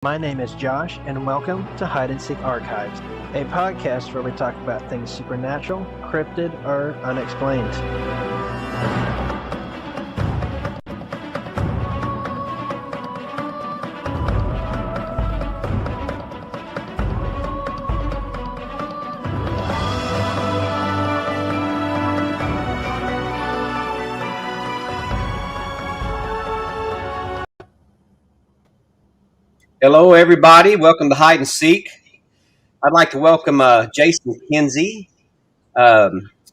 My name is Josh, and welcome to Hide and Seek Archives, a podcast where we talk about things supernatural, cryptid, or unexplained. Hello, everybody. Welcome to Hide and Seek. I'd like to welcome Jason Kenzie.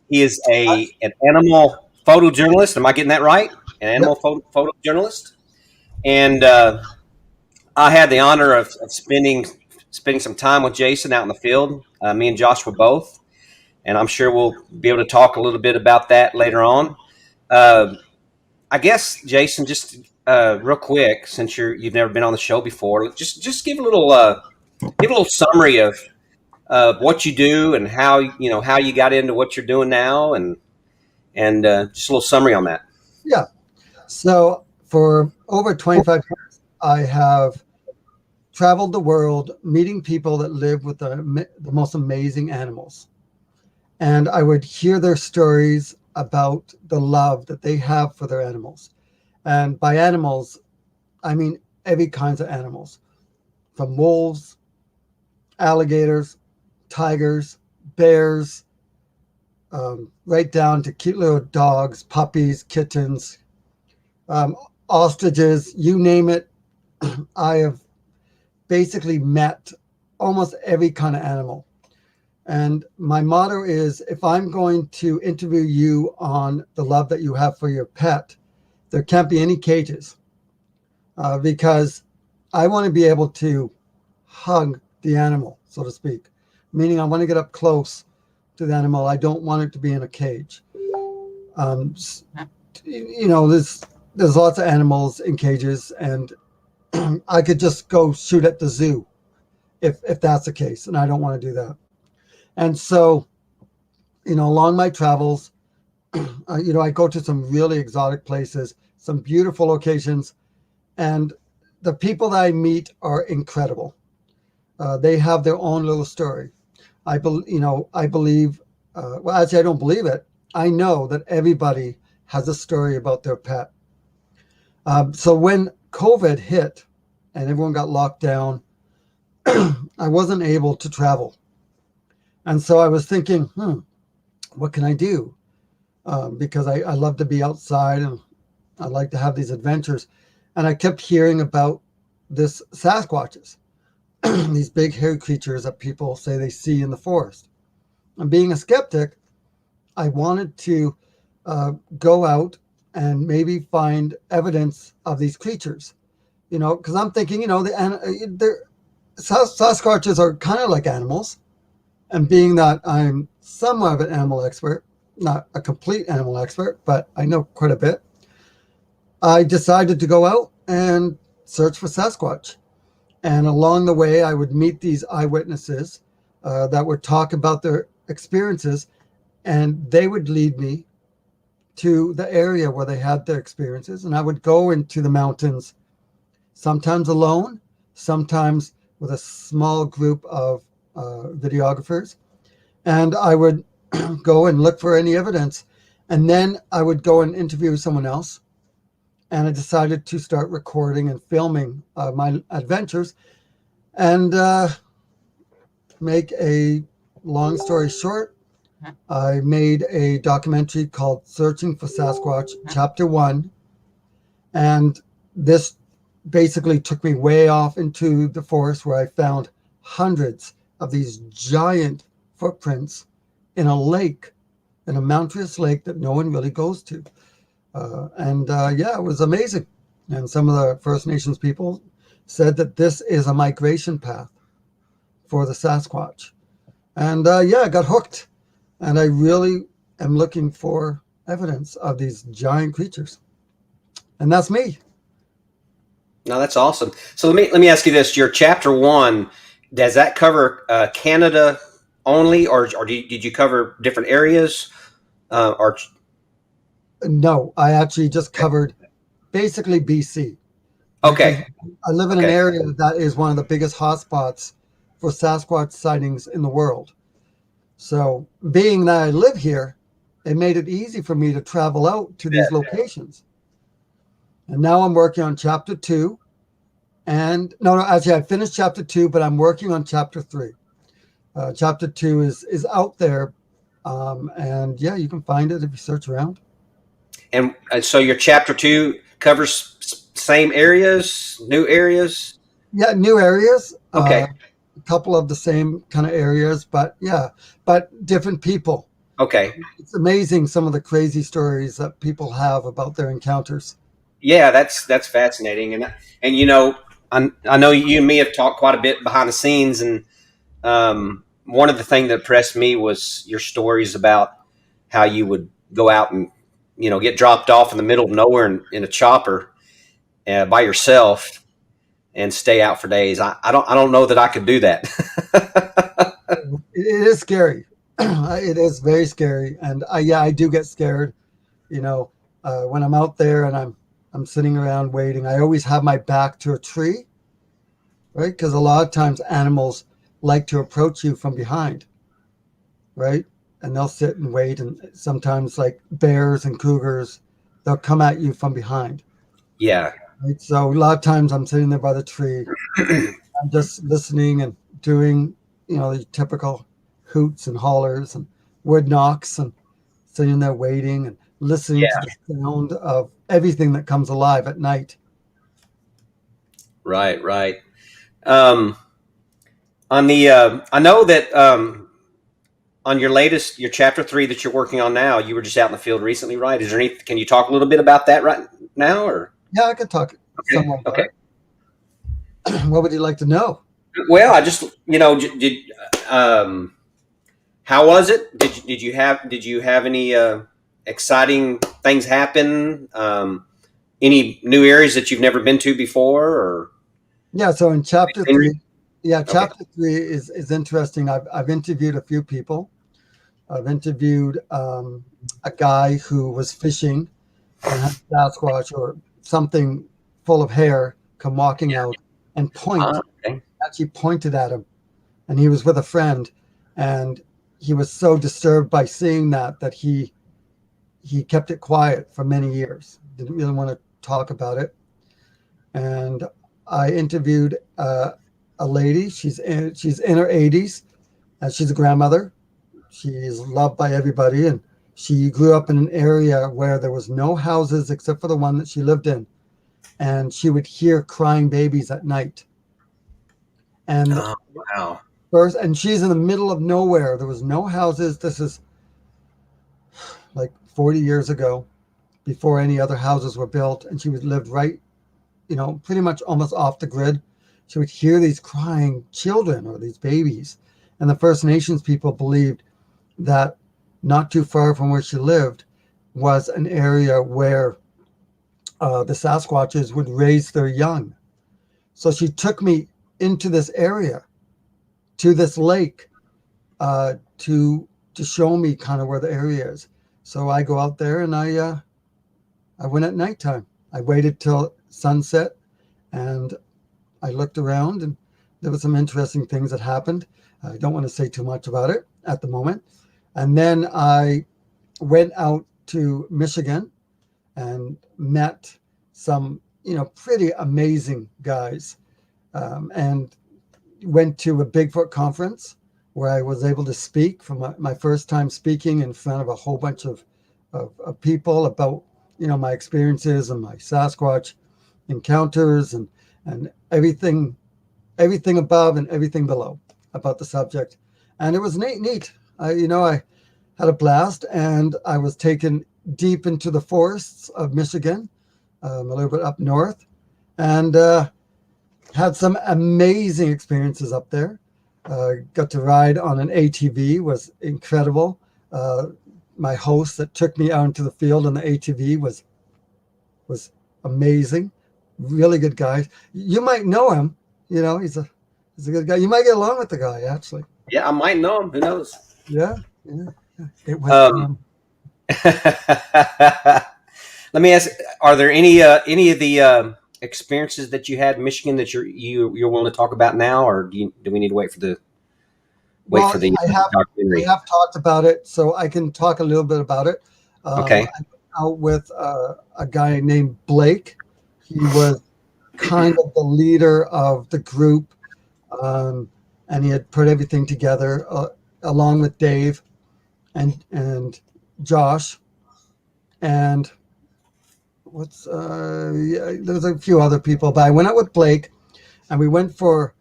He is an animal photojournalist. Am I getting that right? An animal photojournalist. And I had the honor of spending some time with Jason out in the field. Me and Josh were both, and I'm sure we'll be able to talk a little bit about that later on. I guess, Jason, just real quick, since you've never been on the show before, just give a little summary of what you do and how you got into what you're doing now, and just a little summary on that. Yeah. So for over 25 years, I have traveled the world meeting people that live with the most amazing animals. And I would hear their stories about the love that they have for their animals. And by animals, I mean every kinds of animals, from wolves, alligators, tigers, bears, right down to cute little dogs, puppies, kittens, ostriches, you name it. I have basically met almost every kind of animal. And my motto is, if I'm going to interview you on the love that you have for your pet, there can't be any cages, because I want to be able to hug the animal, so to speak, meaning I want to get up close to the animal. I don't want it to be in a cage. There's lots of animals in cages, and I could just go shoot at the zoo if that's the case, and I don't want to do that. And so, along my travels, I go to some really exotic places, some beautiful locations, and the people that I meet are incredible. They have their own little story. I believe, well, actually, I don't believe it. I know that everybody has a story about their pet. So when COVID hit and everyone got locked down, I wasn't able to travel. And so I was thinking, what can I do? Because I love to be outside and I like to have these adventures. And I kept hearing about this Sasquatches, these big hairy creatures that people say they see in the forest. And being a skeptic, I wanted to go out and maybe find evidence of these creatures, because I'm thinking, Sasquatches are kind of like animals. And being that I'm somewhat of an animal expert, not a complete animal expert, but I know quite a bit, I decided to go out and search for Sasquatch. And along the way, I would meet these eyewitnesses that would talk about their experiences, and they would lead me to the area where they had their experiences. And I would go into the mountains, sometimes alone, sometimes with a small group of videographers. And I would go and look for any evidence. And then I would go and interview someone else. And I decided to start recording and filming my adventures. And make a long story short, I made a documentary called Searching for Sasquatch, Chapter 1. And this basically took me way off into the forest where I found hundreds of these giant footprints in a lake, in a mountainous lake that no one really goes to. It was amazing. And some of the First Nations people said that this is a migration path for the Sasquatch. And I got hooked. And I really am looking for evidence of these giant creatures. And that's me. No, that's awesome. So let me ask you this: your chapter 1, does that cover Canada only, or did you cover different areas? No, I actually just covered basically BC. Because Okay. I live in an Okay. area that is one of the biggest hotspots for Sasquatch sightings in the world. So, being that I live here, it made it easy for me to travel out to these locations. And now I'm working on chapter 2. And no, actually, I finished chapter 2, but I'm working on chapter 3. Chapter 2 is out there, and yeah, you can find it if you search around. And so your chapter 2 covers same areas, new areas. Yeah, new areas, Okay. a couple of the same kind of areas, but yeah, but different people. Okay. It's amazing some of the crazy stories that people have about their encounters. Yeah, that's fascinating, and I know you and me have talked quite a bit behind the scenes, and one of the things that impressed me was your stories about how you would go out and get dropped off in the middle of nowhere in a chopper by yourself and stay out for days. I don't know that I could do that. It is scary. It is very scary, and I do get scared. You know, when I'm out there and I'm sitting around waiting, I always have my back to a tree, right? Because a lot of times animals like to approach you from behind, right? And they'll sit and wait, and sometimes like bears and cougars, they'll come at you from behind. Yeah. Right? So a lot of times I'm sitting there by the tree, I'm just listening and doing, the typical hoots and hollers and wood knocks and sitting there waiting and listening to Yeah. the sound of everything that comes alive at night. Right. Right. Um, on the I know that on your chapter 3 that you're working on now, you were just out in the field recently, right? Is there any? Can you talk a little bit about that right now, or? Yeah, I could talk Okay. somewhat Okay. about it. What would you like to know? Well, I just did um, how was it? Did you have any exciting things happen? Any new areas that you've never been to before, or Yeah, so in chapter scenery? 3, yeah, Okay. chapter 3 is interesting. I've interviewed a few people. I've interviewed a guy who was fishing and had Sasquatch or something full of hair come walking out and Okay. actually pointed at him. And he was with a friend, and he was so disturbed by seeing that he kept it quiet for many years. Didn't really want to talk about it. And I interviewed a lady. She's in her 80s, and she's a grandmother. She's loved by everybody, and she grew up in an area where there was no houses except for the one that she lived in, and she would hear crying babies at night. And Oh, wow. and she's in the middle of nowhere. There was no houses. This is like 40 years ago, before any other houses were built, and she would live right, pretty much almost off the grid. She would hear these crying children or these babies, and the First Nations people believed that not too far from where she lived was an area where the Sasquatches would raise their young. So she took me into this area, to this lake, to show me kind of where the area is. So I go out there and I went at nighttime. I waited till sunset and I looked around, and there were some interesting things that happened. I don't want to say too much about it at the moment. And then I went out to Michigan and met some, pretty amazing guys, and went to a Bigfoot conference where I was able to speak for my first time speaking in front of a whole bunch of people about, my experiences and my Sasquatch encounters and everything above and everything below about the subject. And it was neat. I had a blast, and I was taken deep into the forests of Michigan, a little bit up north, and had some amazing experiences up there. Got to ride on an ATV, was incredible. My host that took me out into the field on the ATV was amazing. Really good guy. You might know him. He's a good guy. You might get along with the guy, actually. Yeah, I might know him. Who knows? Yeah, yeah. It was. Um, Let me ask: are there any of the experiences that you had in Michigan that you're willing to talk about now, or do we need to wait for the Well, I documentary? have talked about it, so I can talk a little bit about it. Okay. I went out with a guy named Blake. He was kind of the leader of the group, and he had put everything together along with Dave and Josh and there's a few other people, but I went out with Blake and we went for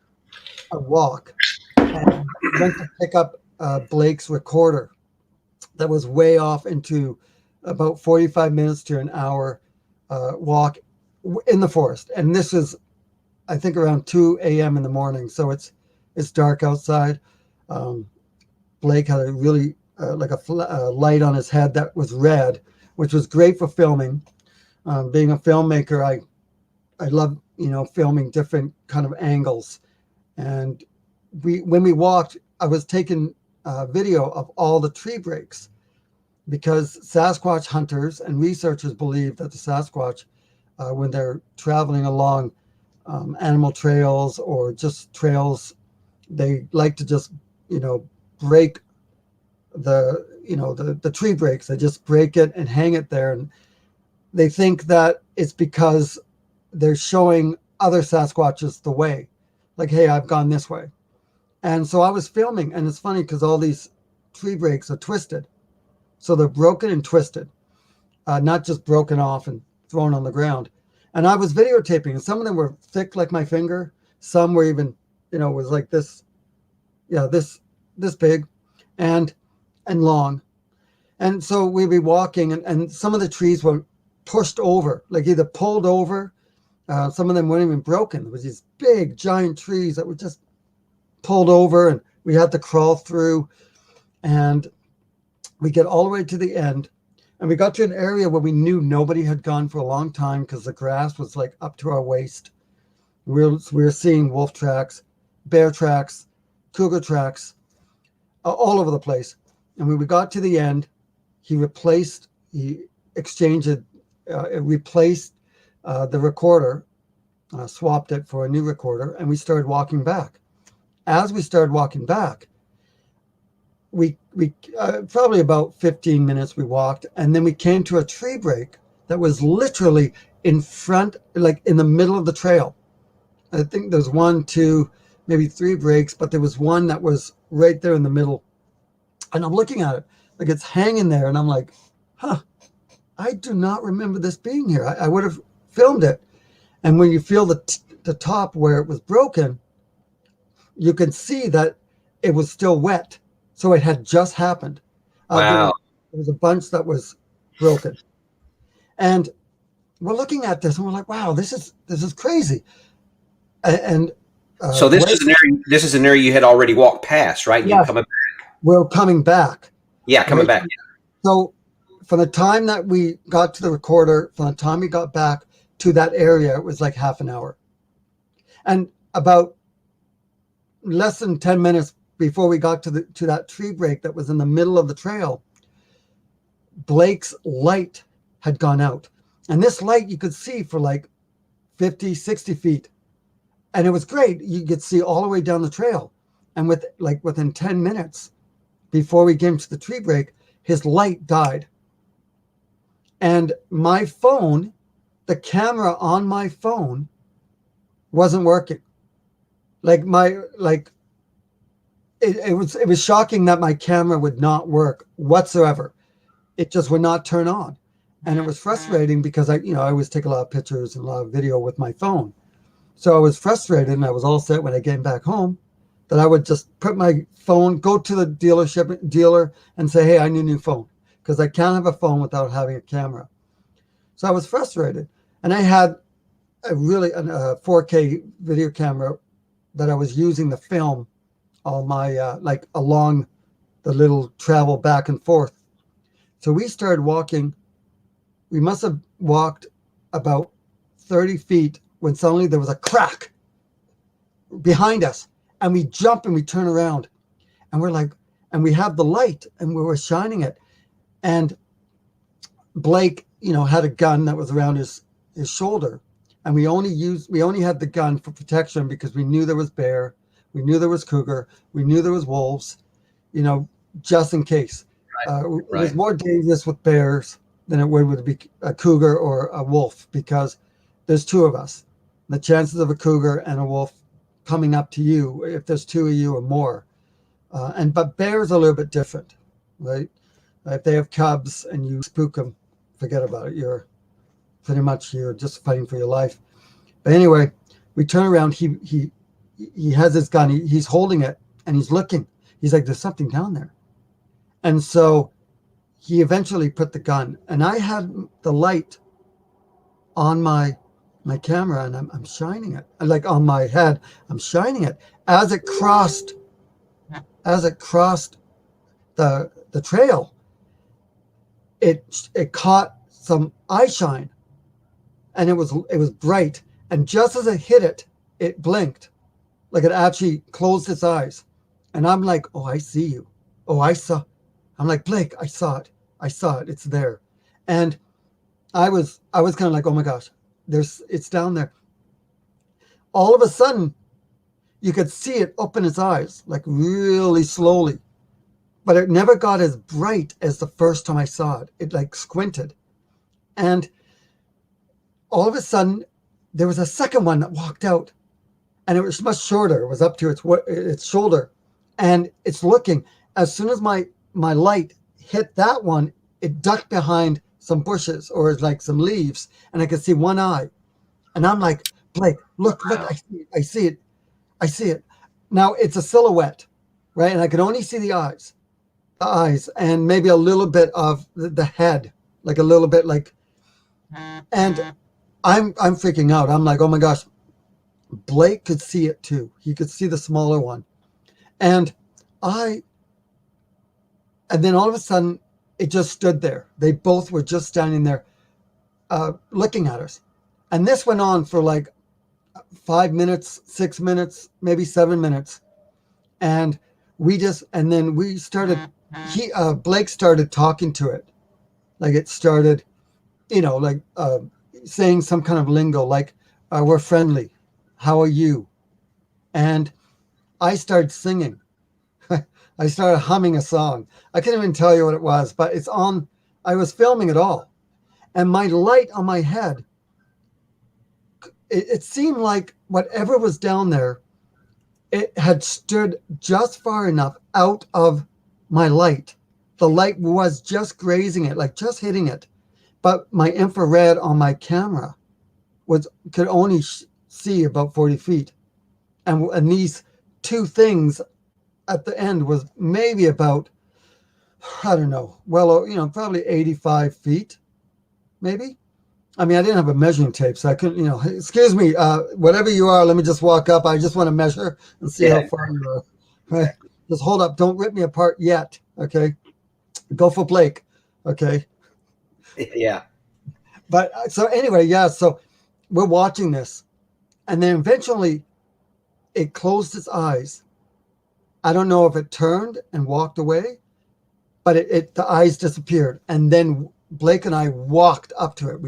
a walk and went to pick up Blake's recorder that was way off into about 45 minutes to an hour walk in the forest. And this is, I think, around 2 a.m. in the morning. So it's dark outside. Blake had a really like a light on his head that was red, which was great for filming. Being a filmmaker, I love, filming different kind of angles. And when we walked, I was taking video of all the tree breaks because Sasquatch hunters and researchers believe that the Sasquatch, when they're traveling along animal trails or just trails, they like to just, break the tree breaks. They just break it and hang it there. And they think that it's because they're showing other Sasquatches the way. Like, hey, I've gone this way. And so I was filming, and it's funny because all these tree breaks are twisted. So they're broken and twisted, not just broken off and thrown on the ground. And I was videotaping, and some of them were thick like my finger. Some were even, was like this, this big and long. And so we'd be walking, and some of the trees were pushed over, like either pulled over. Some of them weren't even broken. There was these big, giant trees that were just pulled over, and we had to crawl through. And we get all the way to the end, and we got to an area where we knew nobody had gone for a long time because the grass was like up to our waist. We were seeing wolf tracks, bear tracks, cougar tracks, all over the place. And when we got to the end, he replaced the recorder, swapped it for a new recorder, and we started walking back. As we started walking back, we probably about 15 minutes we walked, and then we came to a tree break that was literally in front, like in the middle of the trail. I think there's 1, 2, maybe 3 breaks, but there was one that was right there in the middle. And I'm looking at it, like it's hanging there, and I'm like, I do not remember this being here. I would have filmed it. And when you feel the top where it was broken, you can see that it was still wet. So it had just happened. Wow. There was a bunch that was broken. And we're looking at this and we're like, wow, this is crazy. And so this is an area you had already walked past, right? Yes, we're coming back. Yeah, coming back. So from the time that we got to the recorder, from the time we got back to that area, it was like half an hour. And about less than 10 minutes before we got to that tree break that was in the middle of the trail, Blake's light had gone out. And this light you could see for like 50, 60 feet. And it was great. You could see all the way down the trail. And within 10 minutes before we came to the tree break, his light died. And my phone, the camera on my phone wasn't working. It was shocking that my camera would not work whatsoever. It just would not turn on. And it was frustrating because I always take a lot of pictures and a lot of video with my phone. So I was frustrated, and I was all set when I came back home that I would just put my phone, go to the dealer and say, hey, I need a new phone, because I can't have a phone without having a camera. So I was frustrated. And I had a 4K video camera that I was using to film all my, along the little travel back and forth. So we started walking. We must have walked about 30 feet when suddenly there was a crack behind us, and we jump and we turn around, and we're like, and we have the light and we were shining it. And Blake, had a gun that was around his shoulder, and we only had the gun for protection because we knew there was bear, we knew there was cougar, we knew there was wolves, just in case. It was more dangerous with bears than it would be a cougar or a wolf, because there's two of us. The chances of a cougar and a wolf coming up to you, if there's two of you or more, but bears are a little bit different, right? If they have cubs and you spook them, forget about it. You're just fighting for your life. But anyway, we turn around. He has his gun. He's holding it and he's looking. He's like, there's something down there. And so he eventually put the gun, and I had the light on my camera, and I'm shining it, like on my head. I'm shining it as it crossed the trail. It caught some eye shine, and it was bright. And just as it hit it, it blinked, like it actually closed its eyes. And I'm like, oh, I see you. Oh, I'm like, Blake, I saw it. It's there. And I was kind of like, oh my gosh, it's down there. All of a sudden, you could see it open its eyes, like really slowly. But it never got as bright as the first time I saw it. It like squinted. And all of a sudden, there was a second one that walked out. And it was much shorter. It was up to its shoulder. And it's looking. As soon as my light hit that one, it ducked behind some bushes or like some leaves. And I could see one eye. And I'm like, Blake, look, I see it. Now it's a silhouette, right? And I could only see the eyes and maybe a little bit of the head, like a little bit like, and I'm freaking out. I'm like, oh my gosh, Blake could see it too. He could see the smaller one. And then all of a sudden it just stood there. They both were just standing there, looking at us. And this went on for like 5 minutes, 6 minutes, maybe 7 minutes. And then we started, Blake started talking to it. Like it started, saying some kind of lingo, like, we're friendly. How are you? And I started singing. I started humming a song. I can't even tell you what it was, but I was filming it all. And my light on my head, it seemed like whatever was down there, it had stood just far enough out of my light. The light was just grazing it, like just hitting it. But my infrared on my camera could only see about 40 feet. And these two things at the end was maybe about, I don't know, probably 85 feet, maybe. I mean, I didn't have a measuring tape, so I couldn't, excuse me, whatever you are, let me just walk up. I just want to measure and see how far you are. Right? Just hold up. Don't rip me apart yet. Okay. Go for Blake. Okay. Yeah. But so anyway, so we're watching this. And then eventually it closed its eyes. I don't know if it turned and walked away, but the eyes disappeared. And then Blake and I walked up to it.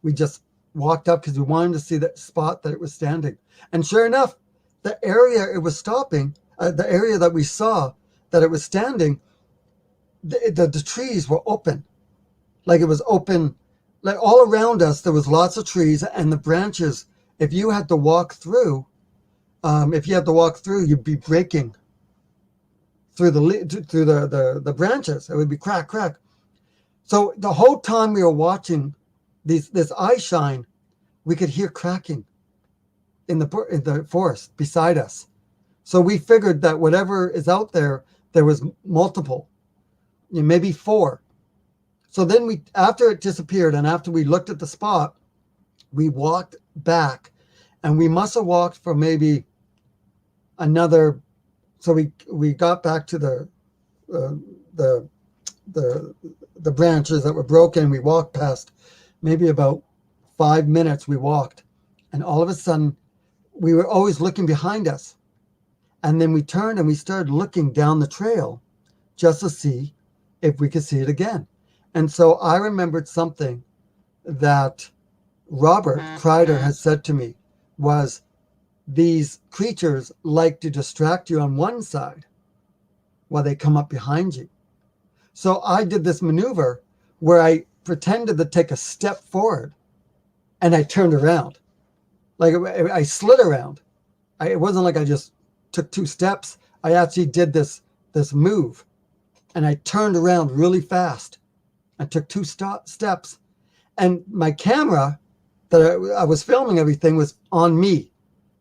We just walked up because we wanted to see the spot that it was standing. And sure enough, the area it was stopping, the area that we saw that it was standing, the trees were open. Like it was open, like all around us, there was lots of trees, and the branches, if you had to walk through, you'd be breaking through the branches. It would be crack. So the whole time we were watching this eye shine, we could hear cracking in the forest beside us. So we figured that whatever is out there, there was multiple, maybe 4. So then after it disappeared and after we looked at the spot, we walked back, and we must have walked for maybe another. So we got back to the branches that were broken. We walked past maybe about 5 minutes. We walked, and all of a sudden, we were always looking behind us, and then we turned and we started looking down the trail, just to see if we could see it again. And so I remembered something that Robert Kreider has said to me was these creatures like to distract you on one side while they come up behind you. So I did this maneuver where I pretended to take a step forward and I turned around. Like I slid around. It wasn't like I just took 2 steps. I actually did this move and I turned around really fast. I took 2 steps and my camera that I was filming everything was on me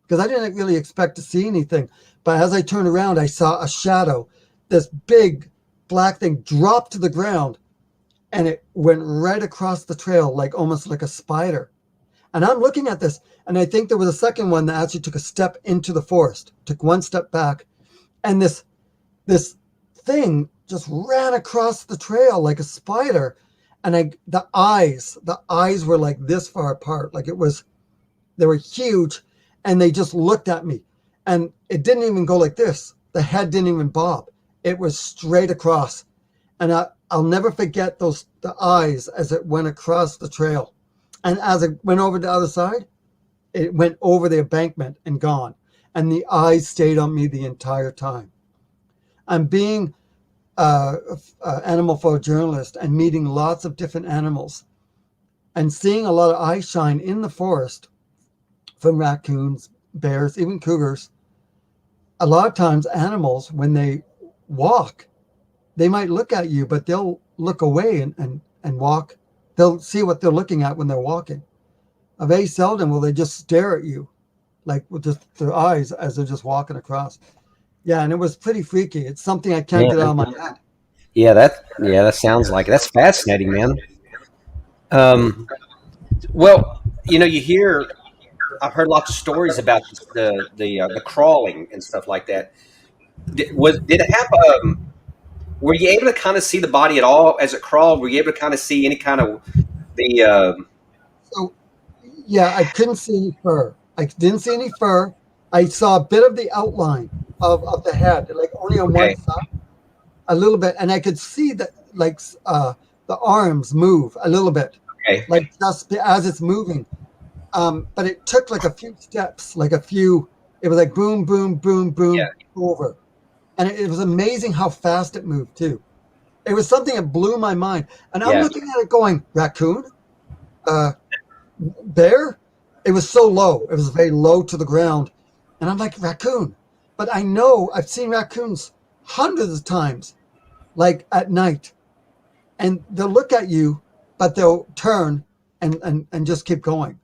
because I didn't really expect to see anything. But as I turned around, I saw a shadow, this big black thing drop to the ground and it went right across the trail, like almost like a spider. And I'm looking at this and I think there was a second one that actually took a step into the forest, took 1 step back. And this thing just ran across the trail like a spider. And the eyes were like this far apart. Like they were huge and they just looked at me and it didn't even go like this. The head didn't even bob. It was straight across. And I'll never forget the eyes as it went across the trail. And as it went over the other side, it went over the embankment and gone. And the eyes stayed on me the entire time. I'm being animal photojournalist and meeting lots of different animals and seeing a lot of eye shine in the forest from raccoons, bears, even cougars. A lot of times animals, when they walk, they might look at you, but they'll look away and walk. They'll see what they're looking at when they're walking. Very seldom will they just stare at you, like with just their eyes as they're just walking across. Yeah, and it was pretty freaky. It's something I can't get out of my head. Yeah, that sounds like it. That's fascinating, man. Well, you hear. I've heard lots of stories about the crawling and stuff like that. Did it have? Were you able to kind of see the body at all as it crawled? Were you able to kind of see any kind of the? So, yeah, I couldn't see any fur. I didn't see any fur. I saw a bit of the outline of the head, like only on one side, a little bit, and I could see that like the arms move a little bit, like just as it's moving. But it took like a few steps, it was like boom, boom, boom, boom, over. And it was amazing how fast it moved too. It was something that blew my mind. And I'm looking at it going, raccoon? Bear? It was so low. It was very low to the ground. And I'm like, raccoon. But I know I've seen raccoons hundreds of times, like at night. And they'll look at you, but they'll turn and just keep going.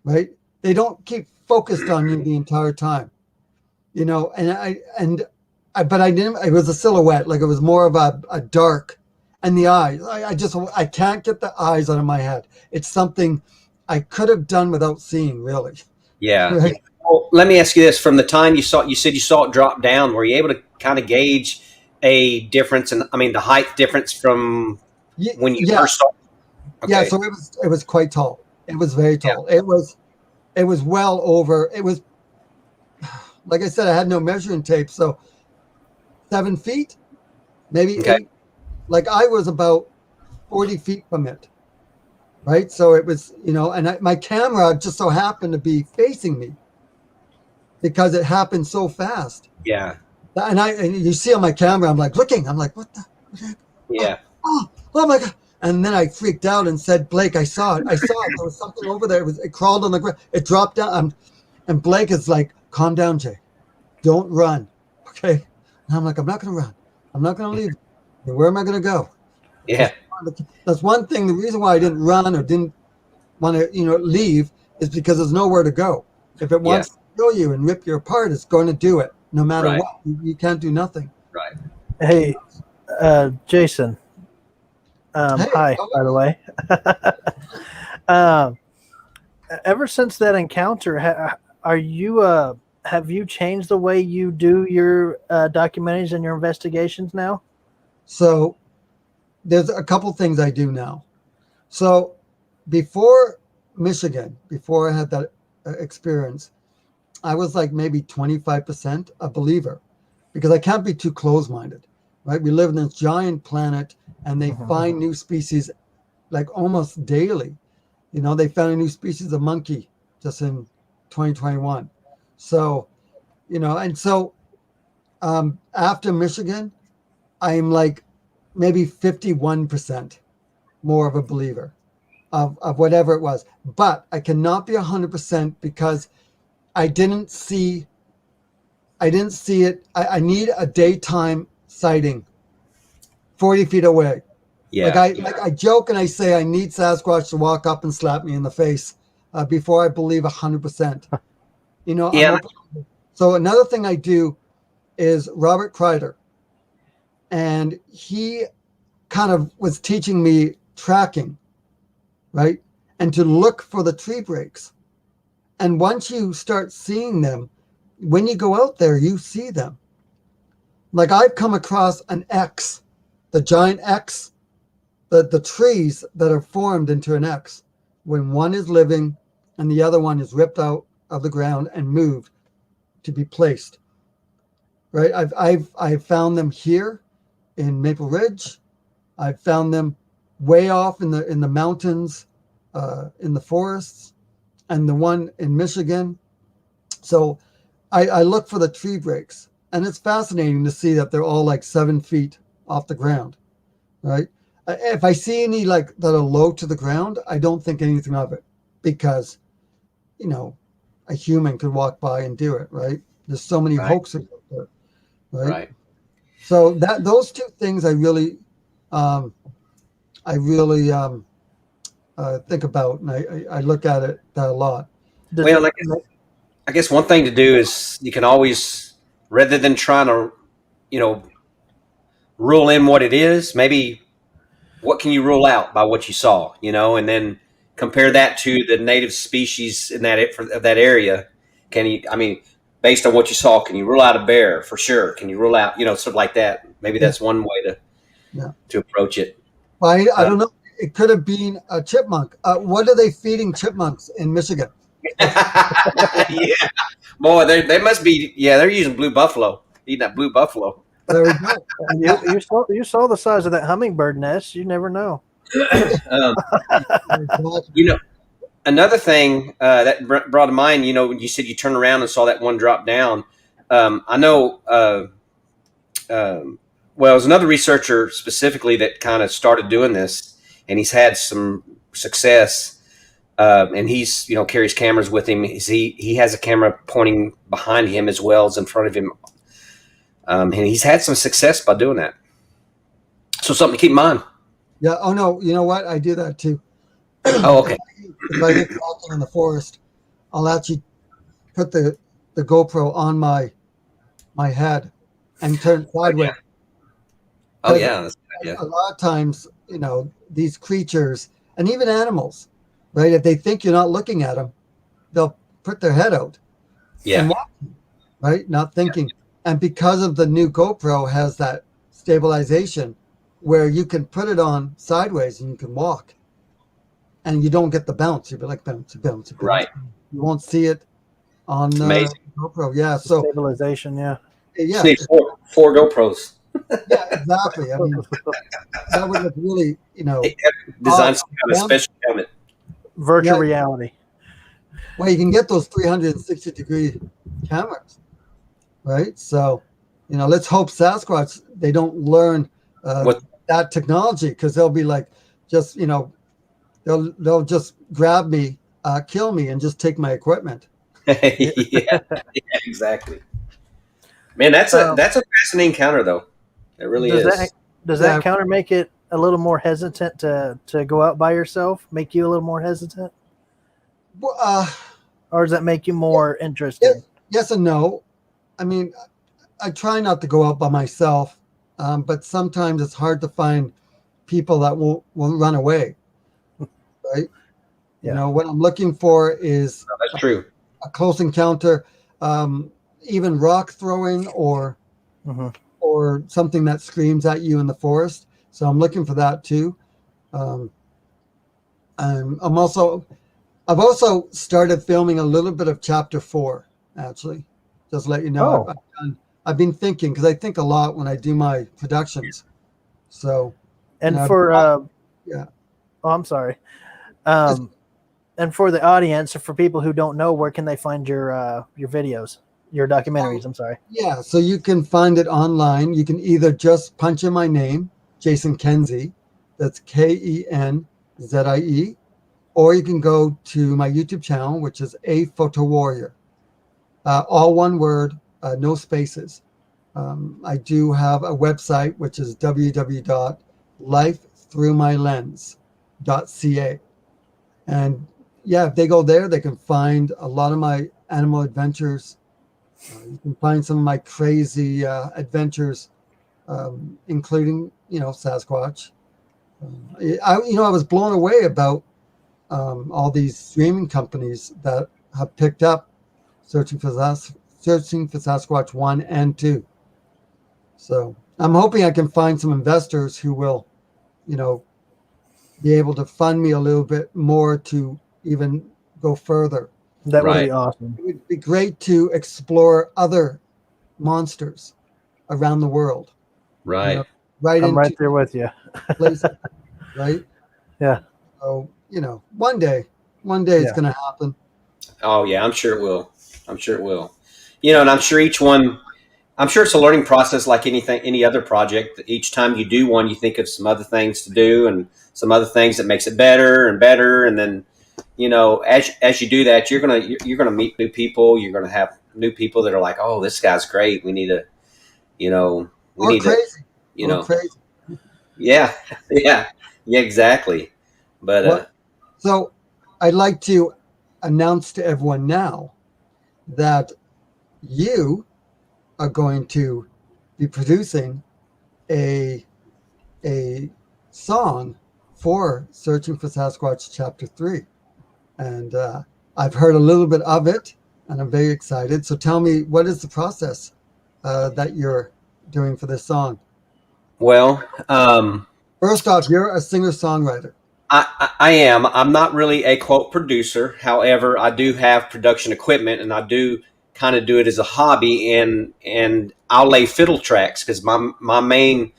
Right? They don't keep focused on you the entire time, but I didn't, it was a silhouette, like it was more of a dark, and the eyes, I can't get the eyes out of my head. It's something I could have done without seeing, really. Yeah. Right? Well, let me ask you this: from the time you said you saw it drop down, were you able to kind of gauge a difference the height difference from when you first saw it? Okay. Yeah, so it was quite tall. It was very tall. Yeah. It was well over. It was, like I said, I had no measuring tape, so 7 feet, maybe 8. Like I was about 40 feet from it, right? So it was, and my camera just so happened to be facing me because it happened so fast. Yeah. And you see on my camera, I'm like looking. I'm like, what the heck? Yeah. Oh my God. And then I freaked out and said, Blake, I saw it. There was something over there. It crawled on the ground. It dropped down. And Blake is like, calm down, Jay. Don't run. Okay. And I'm like, I'm not going to run. I'm not going to leave. Where am I going to go? Yeah. That's one thing. The reason why I didn't run or didn't want to, leave is because there's nowhere to go. If it wants to kill you and rip you apart, it's going to do it no matter what. You can't do nothing. Right. Hey, Jason. Hi, by the way. Ever since that encounter, have you changed the way you do your documentaries and your investigations now? So there's a couple things I do now. So before Michigan, before I had that experience, I was like maybe 25% a believer because I can't be too close-minded, right? We live in this giant planet and they find new species like almost daily, They found a new species of monkey just in 2021. So, and so after Michigan, I'm like maybe 51% more of a believer of whatever it was. But I cannot be 100% because I didn't see it. I need a daytime sighting 40 feet away. Yeah. I joke and I say I need Sasquatch to walk up and slap me in the face before I believe 100%. Yeah. So another thing I do is Robert Kreider, and he kind of was teaching me tracking, right? And to look for the tree breaks. And once you start seeing them, when you go out there, you see them. Like I've come across an X, the giant X, the trees that are formed into an X when one is living and the other one is ripped out of the ground and moved to be placed. Right? I've found them here in Maple Ridge. I've found them way off in the mountains, in the forests, and the one in Michigan. So I look for the tree breaks, and it's fascinating to see that they're all like 7 feet off the ground, right? If I see any like that are low to the ground, I don't think anything of it because, a human could walk by and do it, right? There's so many hoaxes out there, right? So those two things I really think about, and I look at it a lot. Well, I guess one thing to do is you can always, rather than trying to, rule in what it is, maybe what can you rule out by what you saw, and then compare that to the native species in that area. Can you, based on what you saw, can you rule out a bear for sure? Can you rule out, stuff like that? Maybe that's one way to approach it. Well, I don't know. It could have been a chipmunk. What are they feeding chipmunks in Michigan? Yeah, boy, they must be. Yeah, they're using blue buffalo, eating that blue buffalo. There we go. You saw the size of that hummingbird nest. You never know. Another thing that brought to mind, when you said you turned around and saw that one drop down. I know. Well, there's another researcher specifically that kind of started doing this, and he's had some success. And he's, carries cameras with him. He has a camera pointing behind him as well as in front of him. And he's had some success by doing that. So something to keep in mind. Yeah. Oh no. You know what? I do that too. Oh, okay. If I get walking in the forest, I'll actually put the GoPro on my head and turn sideways. Oh yeah. That's good, yeah. A lot of times, these creatures and even animals, right? If they think you're not looking at them, they'll put their head out. Yeah. And walk, right? Not thinking. And because of the new GoPro has that stabilization where you can put it on sideways and you can walk and you don't get the bounce. You'll be like bounce. Right. You won't see it on the GoPro. Yeah. So stabilization. Yeah. Yeah. Just need four GoPros. Yeah, exactly. I mean, that would look really, design some kind of special helmet. Virtual reality. Well, you can get those 360-degree cameras, right? So, let's hope Sasquatch, they don't learn that technology because they'll be like, just, they'll just grab me, kill me, and just take my equipment. Yeah, exactly. Man, that's a fascinating encounter, though. It really is. Does that encounter make it a little more hesitant to go out by yourself? Make you a little more hesitant? Well, or does that make you more interested? Yes and no. I mean, I try not to go out by myself, but sometimes it's hard to find people that won't run away, right? Yeah. What I'm looking for is that's true. A close encounter, even rock throwing or something that screams at you in the forest. So I'm looking for that too. I've also started filming a little bit of chapter 4, actually. Just to let you know. I've been thinking, because I think a lot when I do my productions. So. And for, yeah. Oh, I'm sorry. And for the audience, or for people who don't know, where can they find your videos, your documentaries? I'm sorry. Yeah, so you can find it online. You can either just punch in my name, Jason Kenzie, that's Kenzie, or you can go to my YouTube channel, which is A Photo Warrior. All one word, no spaces. I do have a website, which is www.lifethroughmylens.ca. And yeah, if they go there, they can find a lot of my animal adventures. You can find some of my crazy adventures, including, Sasquatch. I was blown away about all these streaming companies that have picked up searching for Sasquatch 1 and 2. So I'm hoping I can find some investors who will, be able to fund me a little bit more to even go further. That would Right. be awesome. It would be great to explore other monsters around the world. Right. Right I'm into right there with you. places, right? Yeah. So, one day it's Yeah. going to happen. Oh yeah, I'm sure it will. I'm sure it will. And I'm sure each one. I'm sure it's a learning process like anything, any other project. Each time you do one, you think of some other things to do and some other things that makes it better and better. And then, as you do that, you're gonna meet new people. You're gonna have new people that are like, oh, this guy's great. We need to, we Or need to, crazy. you Or know, crazy. yeah, yeah, yeah, exactly. But What? So I'd like to announce to everyone now that you are going to be producing a a song for Searching for Sasquatch Chapter 3. And I've heard a little bit of it, and I'm very excited. So tell me, what is the process that you're doing for this song? well, First off, you're a singer-songwriter. I am. I'm not really a quote producer. However, I do have production equipment, and I do kind of do it as a hobby. And I'll lay fiddle tracks because my main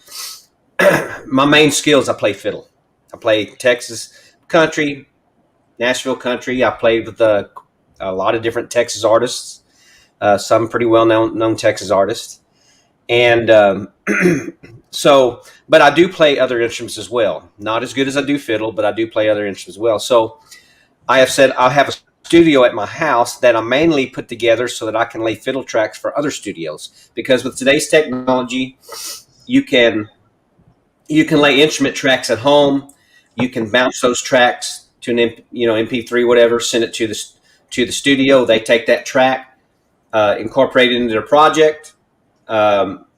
my main skills, I play fiddle. I play Texas country, Nashville country. I played with a lot of different Texas artists, some pretty well known Texas artists, and so. But I do play other instruments as well. Not as good as I do fiddle, but I do play other instruments as well. So I have said I have a studio at my house that I mainly put together so that I can lay fiddle tracks for other studios. Because with today's technology, you can lay instrument tracks at home. You can bounce those tracks to an MP3, whatever, send it to the studio. They take that track, incorporate it into their project,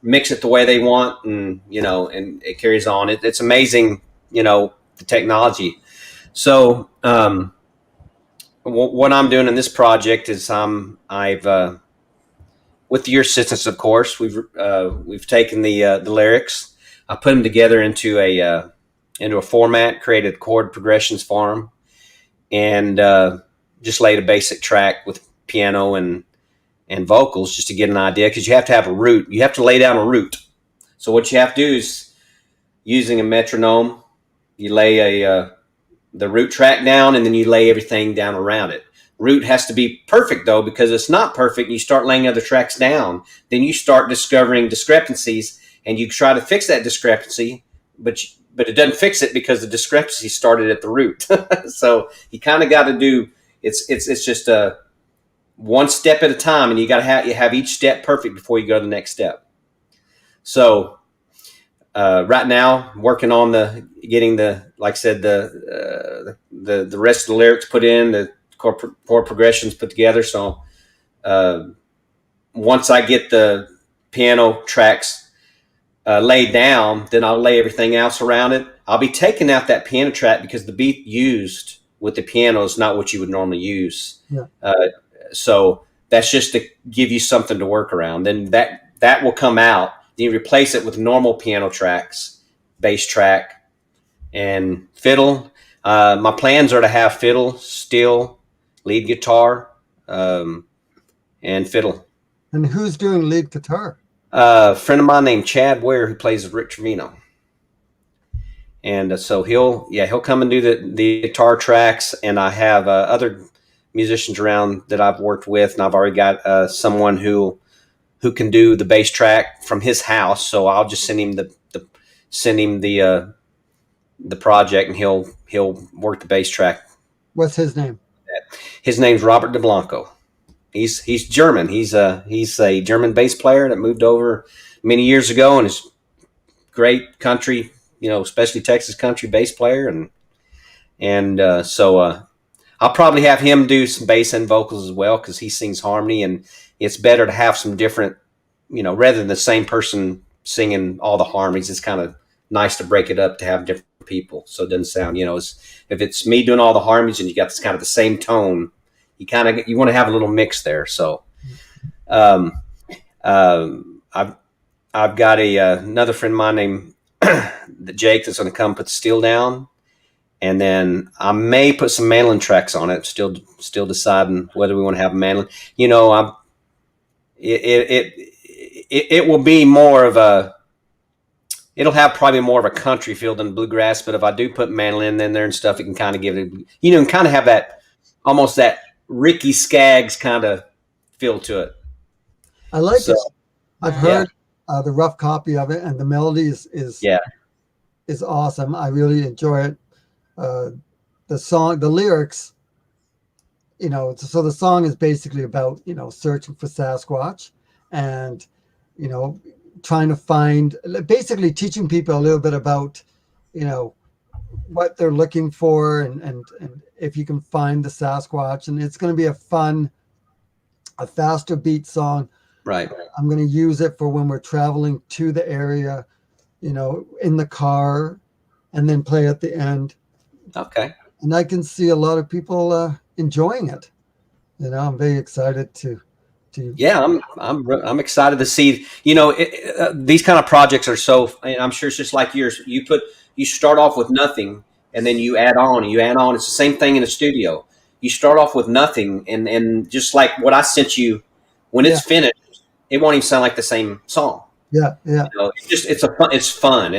mix it the way they want, and it carries on. It's amazing, the technology. So what I'm doing in this project is I've with your assistance, of course, we've taken the lyrics, I put them together into a format, created chord progressions for them, and just laid a basic track with piano and vocals just to get an idea, because you have to have a root. You have to lay down a root. So what you have to do is, using a metronome, you lay the root track down, and then you lay everything down around it. Root has to be perfect, though, because it's not perfect and you start laying other tracks down, then you start discovering discrepancies, and you try to fix that discrepancy, but it doesn't fix it because the discrepancy started at the root. So you kind of got to do it's just a one step at a time, and you got to have each step perfect before you go to the next step. So right now, working on getting like I said, the rest of the lyrics put in, the chord progressions put together. So once I get the piano tracks laid down, then I'll lay everything else around it. I'll be taking out that piano track because the beat used with the piano is not what you would normally use. Yeah. So that's just to give you something to work around. Then that will come out. Then you replace it with normal piano tracks, bass track, and fiddle. My plans are to have fiddle, steel, lead guitar, and fiddle. And who's doing lead guitar? A friend of mine named Chad Ware, who plays with Rick Trevino. And so he'll come and do the guitar tracks. And I have other musicians around that I've worked with, and I've already got someone who can do the bass track from his house. So I'll just send him the project, and he'll work the bass track. What's his name? His name's Robert DeBlanco. He's German. He's a German bass player that moved over many years ago, and is great country, especially Texas country bass player. So I'll probably have him do some bass and vocals as well, because he sings harmony, and it's better to have some different, rather than the same person singing all the harmonies. It's kind of nice to break it up, to have different people, so it doesn't sound, if it's me doing all the harmonies and you got this kind of the same tone, you want to have a little mix there. So I've got another friend of mine named Jake that's going to come put the steel down, and then I may put some mandolin tracks on it. Still deciding whether we want to have a mandolin. It will be more of a. It'll have probably more of a country feel than bluegrass, but if I do put mandolin in there and stuff, it can kind of give it, and kind of have that, almost that Ricky Skaggs kind of feel to it. I like it. I've heard the rough copy of it, and the melody is awesome. I really enjoy it. The song, the lyrics, so the song is basically about, searching for Sasquatch, and, trying to find, basically teaching people a little bit about, what they're looking for, and if you can find the Sasquatch. And it's going to be a faster beat song. Right. I'm going to use it for when we're traveling to the area, in the car, and then play at the end. Okay. And I can see a lot of people enjoying it. I'm very excited to. Yeah, I'm excited to see. These kind of projects are so. I'm sure it's just like yours. You start off with nothing, and then you add on. And you add on. It's the same thing in the studio. You start off with nothing, and just like what I sent you, when it's finished, it won't even sound like the same song. Yeah. It's fun,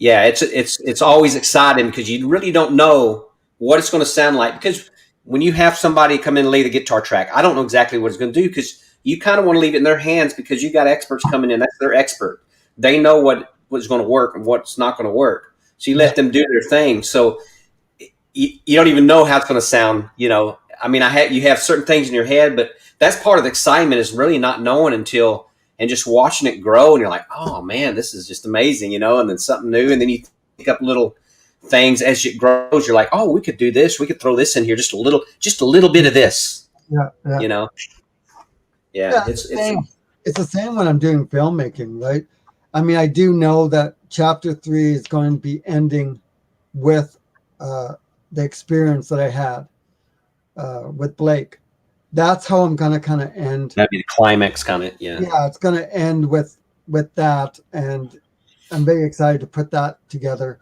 it's always exciting, because you really don't know what it's going to sound like. Because when you have somebody come in and lay the guitar track, I don't know exactly what it's going to do, because you kind of want to leave it in their hands, because you got experts coming in. That's their expert. They know what's going to work and what's not going to work. So you let them do their thing. So you don't even know how it's going to sound. You have certain things in your head, but that's part of the excitement, is really not knowing and just watching it grow. And you're like, oh man, this is just amazing, and then something new. And then you pick up little things as it grows. You're like, oh, we could do this. We could throw this in here. Just a little bit of this. Yeah. It's the same when I'm doing filmmaking, right? I do know that chapter 3 is going to be ending with the experience that I had with Blake. That's how I'm going to kind of end. That'd be the climax, kind of. Yeah, it's going to end with that, and I'm very excited to put that together.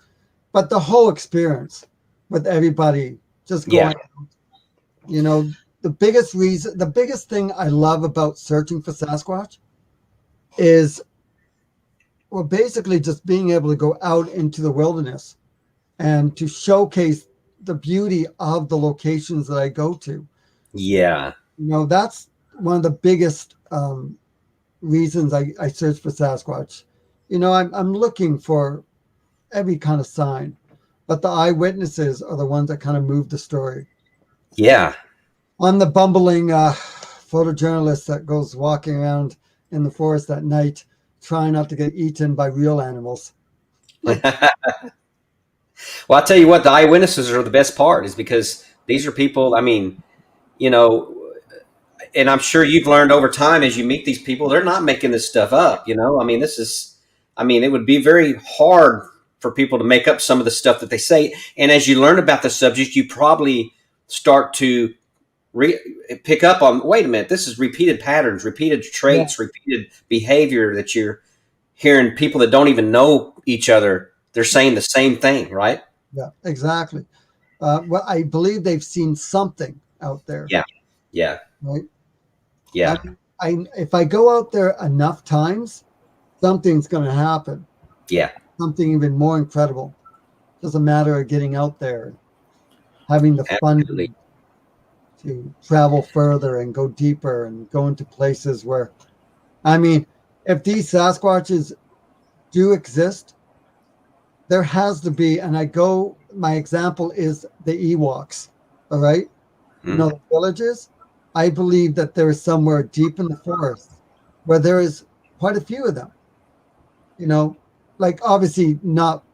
But the whole experience with everybody just going, the biggest thing I love about searching for Sasquatch is, well, basically just being able to go out into the wilderness and to showcase the beauty of the locations that I go to. Yeah. That's one of the biggest reasons I search for Sasquatch. I'm looking for every kind of sign, but the eyewitnesses are the ones that kind of move the story. Yeah. I'm the bumbling photojournalist that goes walking around in the forest at night, trying not to get eaten by real animals. Well, I'll tell you what, the eyewitnesses are the best part, is because these are people, and I'm sure you've learned over time as you meet these people, they're not making this stuff up, it would be very hard for people to make up some of the stuff that they say. And as you learn about the subject, you probably start to pick up on, wait a minute, this is repeated patterns, repeated traits, repeated behavior that you're hearing. People that don't even know each other, they're saying the same thing, right? Yeah, exactly. Well, I believe they've seen something out there. Yeah. Right? Yeah. If I go out there enough times, something's going to happen. Yeah. something even more incredible. Just a matter of getting out there, having the Absolutely. funding to travel further and go deeper and go into places where, I mean, if these Sasquatches do exist, there has to be, and my example is the Ewoks, all right? You know, Mm. the villages. I believe that there is somewhere deep in the forest where there is quite a few of them, you know, like obviously not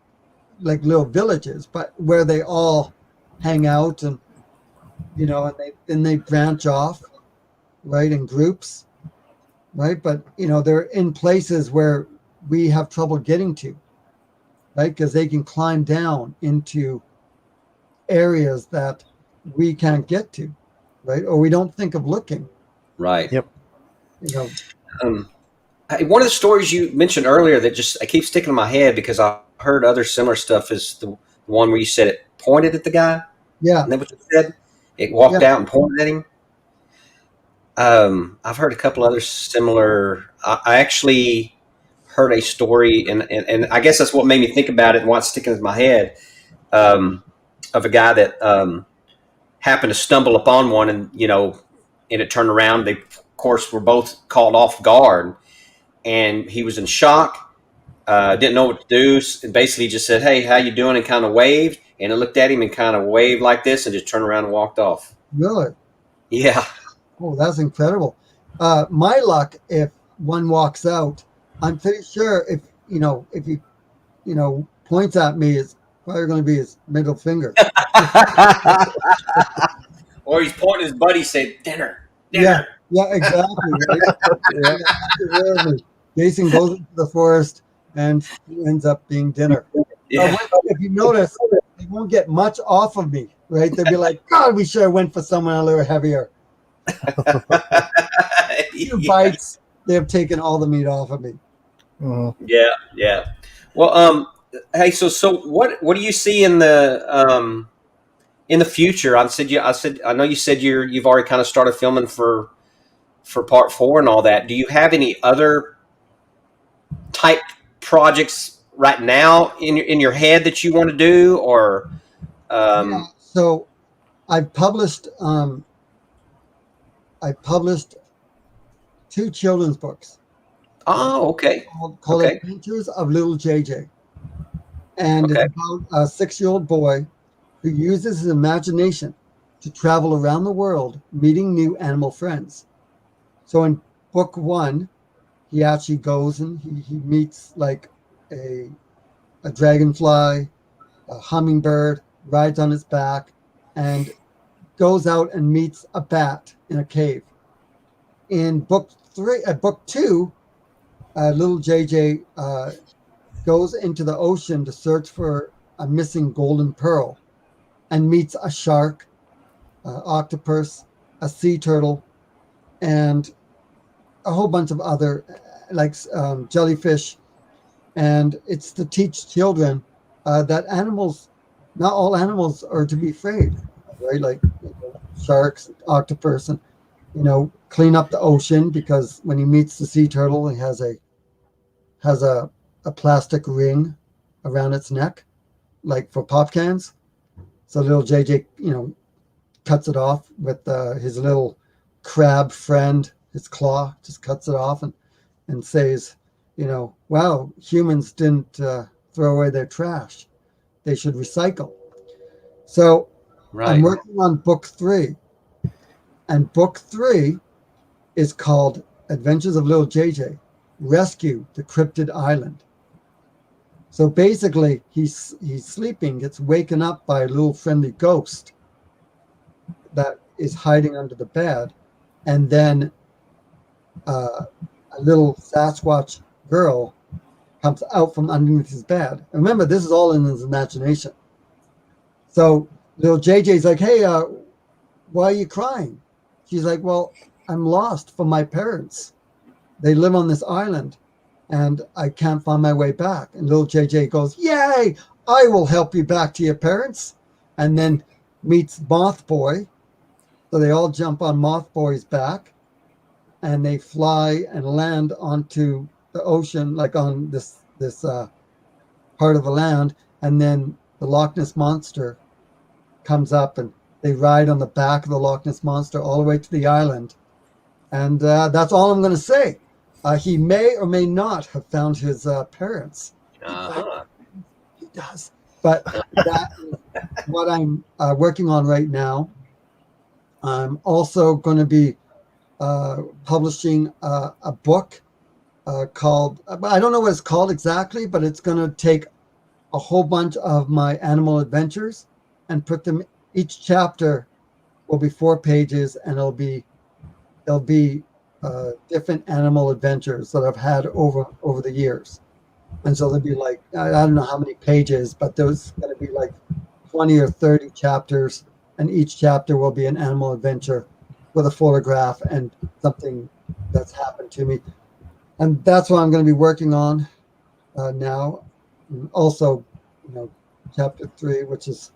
like little villages, but where they all hang out and, you know, and they branch off, right, in groups, right? But, you know, they're in places where we have trouble getting to, right? Because they can climb down into areas that we can't get to, right? Or we don't think of looking, Right. Yep. you know. Um, one of the stories you mentioned earlier that just I keep sticking in my head because I heard other similar stuff is the one where you said it pointed at the guy. Yeah, Isn't that what you said? It walked yeah, out and pointed at him. I've heard a couple other similar. I actually heard a story, and I guess that's what made me think about it and what's sticking in my head, of a guy that happened to stumble upon one, and and it turned around. They, of course, were both caught off guard, and he was in shock. Didn't know what to do, and basically just said, "Hey, how you doing?" and kind of waved, and it looked at him and kind of waved like this, and just turned around and walked off. really. Yeah. Oh, that's incredible. My luck, if one walks out, I'm pretty sure if he, points at me, it's probably going to be his middle finger. Or he's pointing at his buddy, saying, "Dinner, Yeah, dinner." yeah, exactly, right? Yeah. Rarely. Jason goes into the forest and it ends up being dinner. Yeah. If you notice, they won't get much off of me, right? They'll be like, God, we should have went for someone a little heavier. 2 Yeah. bites, they have taken all the meat off of me. Mhm. Yeah, yeah. Well, hey, so what do you see in the future? I know you said you've already kind of started filming for part 4 and all that. Do you have any other type projects right now in your head that you want to do, or Yeah. So I've published um, I published 2 children's books oh, okay, called okay, Adventures of Little JJ. And it's okay, about a 6-year-old boy who uses his imagination to travel around the world meeting new animal friends. So in book 1, he actually goes and he meets like a, a dragonfly, a hummingbird, rides on its back, and goes out and meets a bat in a cave. In book 2, little JJ goes into the ocean to search for a missing golden pearl and meets a shark, octopus, a sea turtle, and a whole bunch of other like jellyfish. And it's to teach children that animals, not all animals are to be afraid, right? Like sharks, octopus, and clean up the ocean because when he meets the sea turtle, he has a plastic ring around its neck, like for pop cans. So little JJ, cuts it off with his little crab friend, his claw, just cuts it off and says, wow, humans didn't throw away their trash. They should recycle. So I'm right, working on book 3, and book 3 is called Adventures of Little JJ, Rescue the Cryptid Island. So basically, he's sleeping, gets waken up by a little friendly ghost that is hiding under the bed, and then a little Sasquatch girl comes out from underneath his bed. And remember, this is all in his imagination. So little JJ's like, "Hey, why are you crying?" She's like, "Well, I'm lost from my parents. They live on this island, and I can't find my way back." And little JJ goes, "Yay! I will help you back to your parents." And then meets Moth Boy. So they all jump on Moth Boy's back, and they fly and land onto the ocean, like on this part of the land, and then the Loch Ness Monster comes up, and they ride on the back of the Loch Ness Monster all the way to the island. And that's all I'm going to say. He may or may not have found his parents. Uh-huh. He does. But that is what I'm working on right now. I'm also going to be publishing a book called, I don't know what it's called exactly, but it's going to take a whole bunch of my animal adventures and put them, each chapter will be 4 pages, and there'll be different animal adventures that I've had over the years. And so there'll be like, I don't know how many pages, but there's going to be like 20 or 30 chapters, and each chapter will be an animal adventure with a photograph and something that's happened to me. And that's what I'm going to be working on now. And also, chapter 3, which is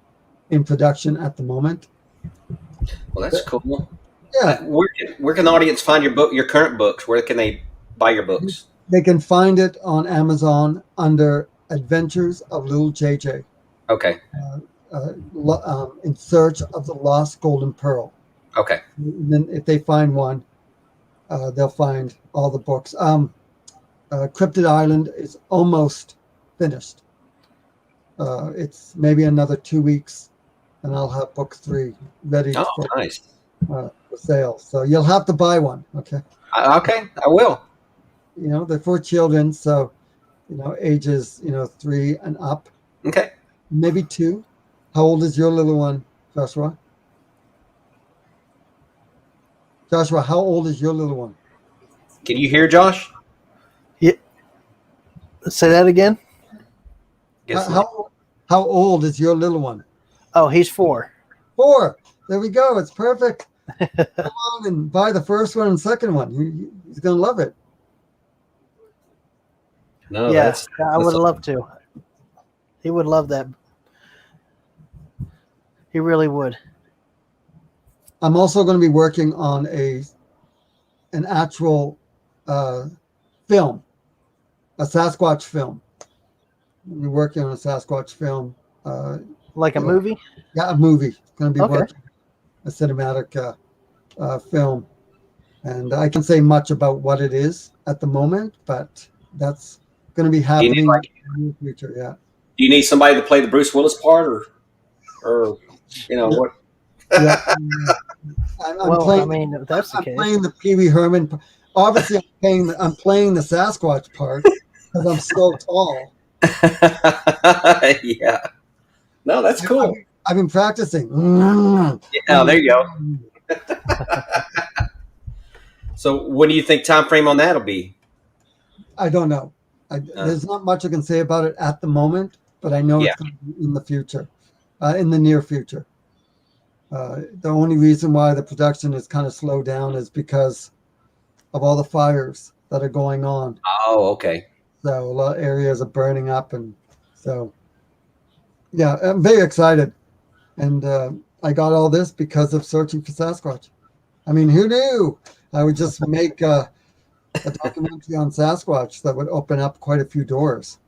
in production at the moment. Well, that's cool. Yeah. Where can the audience find your current books? Where can they buy your books? They can find it on Amazon under Adventures of Little JJ. Okay. In Search of the Lost Golden Pearl. Okay. And then if they find one, they'll find all the books. Cryptid Island is almost finished. It's maybe another 2 weeks, and I'll have book 3 ready nice. For sale. So you'll have to buy one. Okay. Okay, I will. They're for children, so ages 3 and up. Okay. Maybe 2. How old is your little one, Joshua? Joshua, how old is your little one? Can you hear Josh? Yeah. Say that again. How old is your little one? Oh, he's 4. 4. There we go. It's perfect. Come on and buy the first one and second one. He's going to love it. No, yes, I would love to. He would love that. He really would. I'm also going to be working on an actual film, a Sasquatch film. We're working on a Sasquatch film. Like a movie? Yeah, a movie. It's going to be Okay. working a cinematic film. And I can't say much about what it is at the moment, but that's going to be happening in the future. Yeah. Do you need somebody to play the Bruce Willis part, or what? Yeah. If that's the case. I'm playing the Pee Wee Herman. Obviously, I'm playing the Sasquatch part because I'm so tall. Yeah. No, that's cool. I've been practicing. Yeah, there you go. So, when do you think time frame on that'll be? I don't know. There's not much I can say about it at the moment, but I know it's going to be in the future, in the near future. The only reason why the production is kind of slowed down is because of all the fires that are going on. Oh, okay. So a lot of areas are burning up, and so yeah, I'm very excited. And I got all this because of searching for Sasquatch. I mean, who knew I would just make a documentary on Sasquatch that would open up quite a few doors.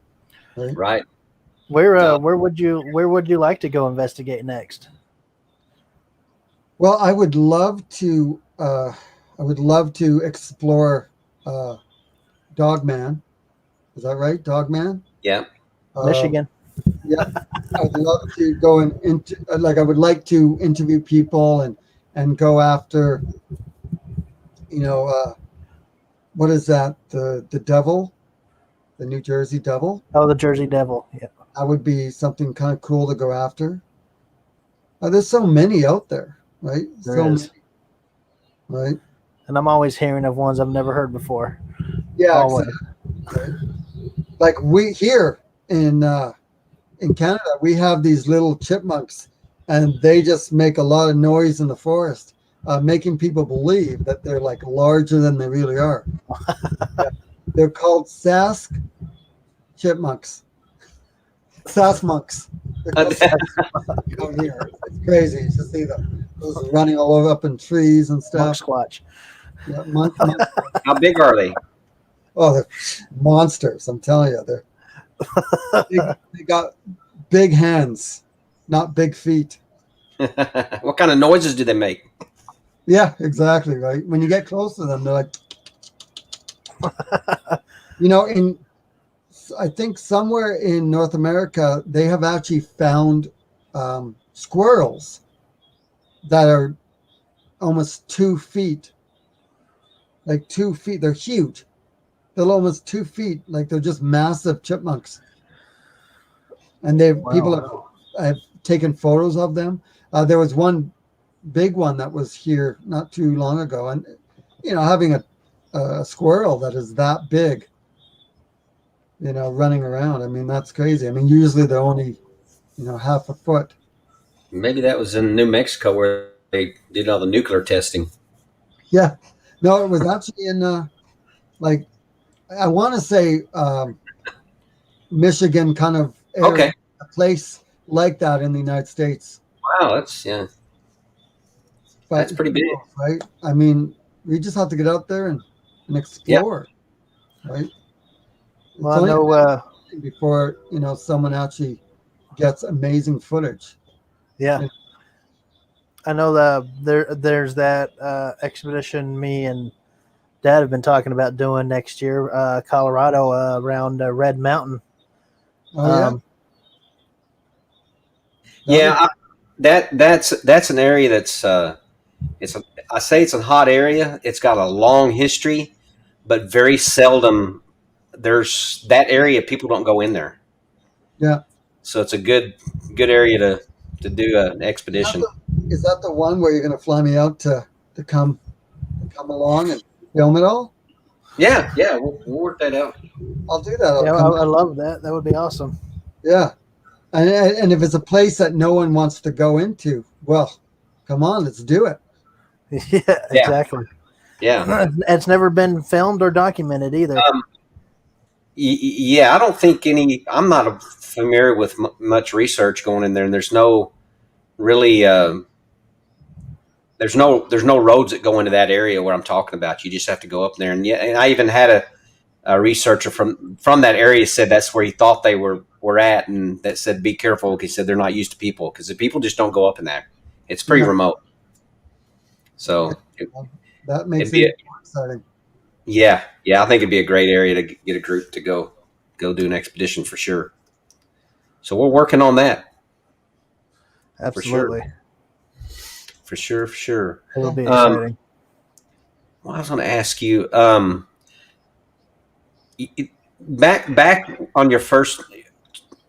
Right. Where would you like to go investigate next? Well, I would love to explore Dogman. Is that right? Dogman? Yeah. Michigan. Yeah. I'd love to go into I would like to interview people and go after what is that? The devil? The New Jersey Devil? Oh, the Jersey Devil. Yeah. That would be something kind of cool to go after. There's so many out there, right? There is. Many, right? And I'm always hearing of ones I've never heard before. Yeah, exactly. Right? Like we here in Canada, we have these little chipmunks, and they just make a lot of noise in the forest, making people believe that they're like larger than they really are. Yeah. They're called chipmunks. Sasmunks. Out here. It's crazy to see them. Those running all over up in trees and stuff. Squatch. Yeah, How big are they? Oh, they're monsters! I'm telling you, They got big hands, not big feet. What kind of noises do they make? Yeah, exactly. Right. When you get close to them, they're like, in I think somewhere in North America, they have actually found squirrels that are almost 2 feet, like 2 feet. They're huge. They're almost 2 feet, like they're just massive chipmunks. And people have taken photos of them. There was one big one that was here not too long ago, and having a squirrel that is that big, running around. I mean, that's crazy. I mean, usually they're only, half a foot. Maybe that was in New Mexico where they did all the nuclear testing. Yeah. No, it was actually in, like, I want to say Michigan kind of area, Okay. a place like that in the United States. Wow, that's pretty big. Right? I mean, we just have to get out there and explore, right? Well, I know. Before someone actually gets amazing footage. Yeah, I know there's that expedition me and Dad have been talking about doing next year, Colorado, around Red Mountain. Oh Yeah, that's an area that's I say it's a hot area. It's got a long history, but very seldom there's that area. People don't go in there. Yeah. So it's a good area to do an expedition. Is that the one where you're going to fly me out to come along and film it all? Yeah, we'll work that out. I'll do that. I love that. That would be awesome. Yeah, and if it's a place that no one wants to go into, well, come on, let's do it. Yeah, exactly. Yeah, it's never been filmed or documented either. Yeah, I don't think any. I'm not familiar with much research going in there, and there's no really. There's no roads that go into that area where I'm talking about. You just have to go up there, and I even had a researcher from that area said that's where he thought they were at, and that said be careful. He said they're not used to people because the people just don't go up in there. It's pretty remote. So that makes it exciting. Yeah, I think it'd be a great area to get a group to go do an expedition for sure. So we're working on that. Absolutely. For sure. It'll be exciting. Well, I was going to ask you, back on your first,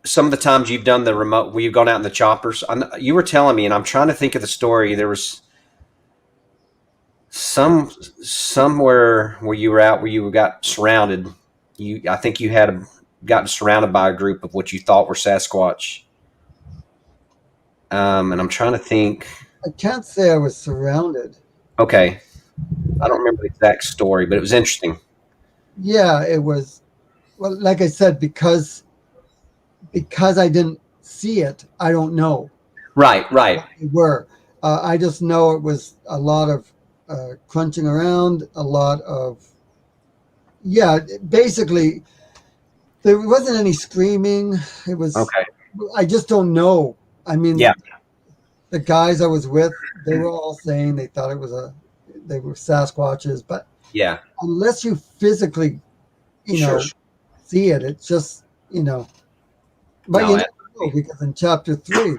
some of the times you've done the remote, where you've gone out in the choppers, you were telling me, and I'm trying to think of the story. There was somewhere where you were out where you got surrounded. I think you had gotten surrounded by a group of what you thought were Sasquatch. And I'm trying to think. I can't say I was surrounded. Okay. I don't remember the exact story, but it was interesting. Yeah, it was. Well, like I said, because I didn't see it, I don't know. Right. They were. I just know it was a lot of crunching around, a lot of. Yeah, basically, there wasn't any screaming. It was. Okay. I just don't know. I mean, yeah. The guys I was with, they were all saying they thought they were Sasquatches, but yeah, unless you physically, see it, it's just, But you never know, because in chapter 3,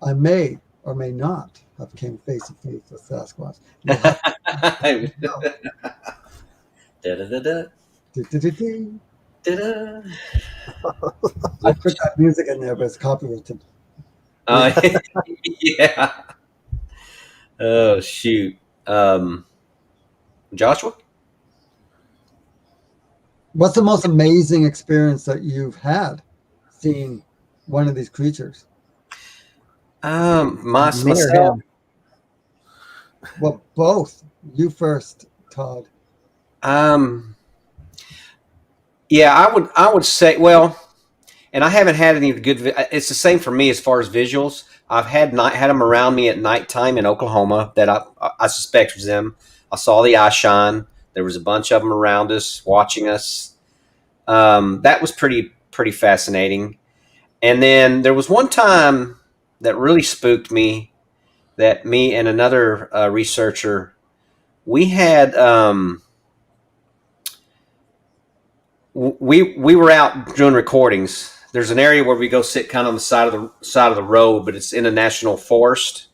I may or may not have came face to face with Sasquatch. I put that music in there, but it's copyrighted. Yeah. Oh shoot. Joshua? What's the most amazing experience that you've had seeing one of these creatures? Myself. Well, both. You first, Todd. Yeah, I would say, well, and I haven't had any good. It's the same for me as far as visuals. I've had them around me at nighttime in Oklahoma that I suspect was them. I saw the eye shine. There was a bunch of them around us watching us. That was pretty pretty fascinating. And then there was one time that really spooked me, that me and another researcher, we had we were out doing recordings. There's an area where we go sit kind of on the side of the road, but it's in a national forest,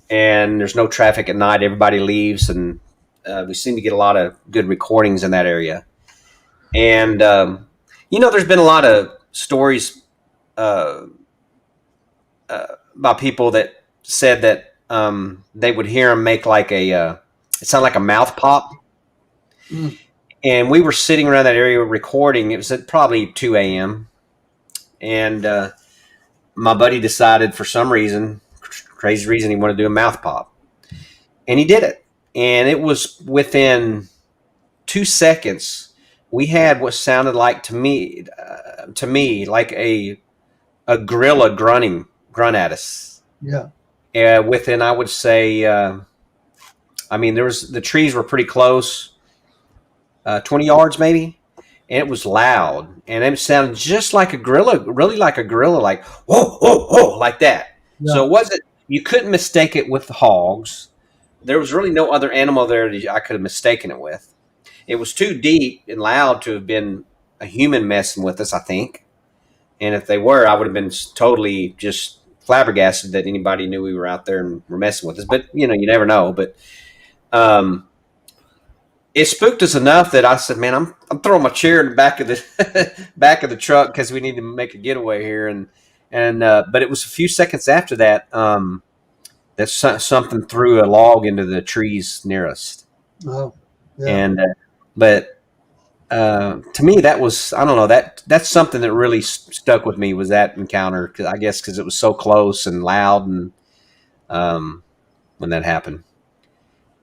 and there's no traffic at night. Everybody leaves, and we seem to get a lot of good recordings in that area. And there's been a lot of stories uh, about people that said that they would hear him make like it sounded like a mouth pop. Mm. And we were sitting around that area recording. It was at probably 2 a.m. And my buddy decided, for some reason, crazy reason, he wanted to do a mouth pop. And he did it. And it was within 2 seconds, we had what sounded like to me like a gorilla grunt at us. Yeah. Within, I would say, the trees were pretty close. 20 yards maybe, and it was loud, and it sounded just like a gorilla, really like a gorilla, like whoa, whoa, whoa, like that. Yeah. So it wasn't, you couldn't mistake it with the hogs. There was really no other animal there that I could have mistaken it with. It was too deep and loud to have been a human messing with us, I think. And if they were, I would have been totally just flabbergasted that anybody knew we were out there and were messing with us. But you never know. But it spooked us enough that I said, "Man, I'm throwing my chair in the back of the back of the truck because we need to make a getaway here." But it was a few seconds after that that something threw a log into the trees near us. Oh, yeah. And to me, that was, I don't know, that's something that really stuck with me, was that encounter. Because it was so close and loud, and when that happened.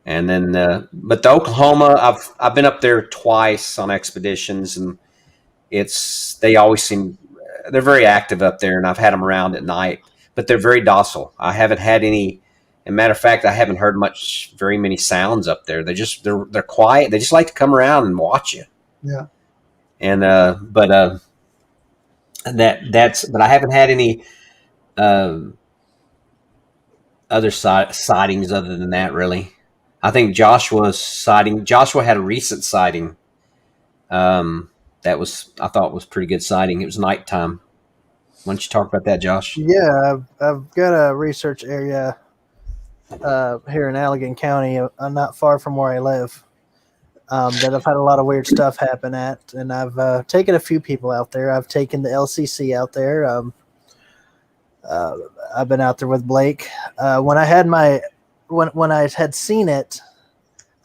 And then, but the Oklahoma, I've been up there twice on expeditions, and they always they're very active up there, and I've had them around at night, but they're very docile. I haven't had any, as a matter of fact, I haven't heard very many sounds up there. They're quiet. They just like to come around and watch you. Yeah. And but I haven't had any other sightings other than that, really. I think Joshua had a recent sighting. I thought was pretty good sighting. It was nighttime. Why don't you talk about that, Josh? Yeah, I've got a research area here in Allegan County, not far from where I live, that I've had a lot of weird stuff happen at, and I've taken a few people out there. I've taken the LCC out there. I've been out there with Blake. When I had seen it,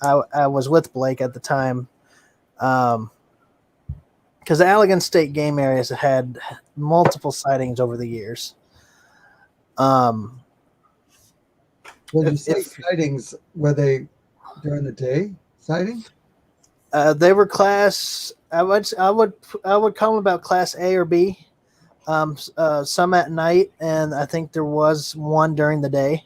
I was with Blake at the time, because the Allegan State Game Areas have had multiple sightings over the years. When you say sightings, were they during the day sighting? They were class. I would call them about class A or B. Some at night, and I think there was one during the day.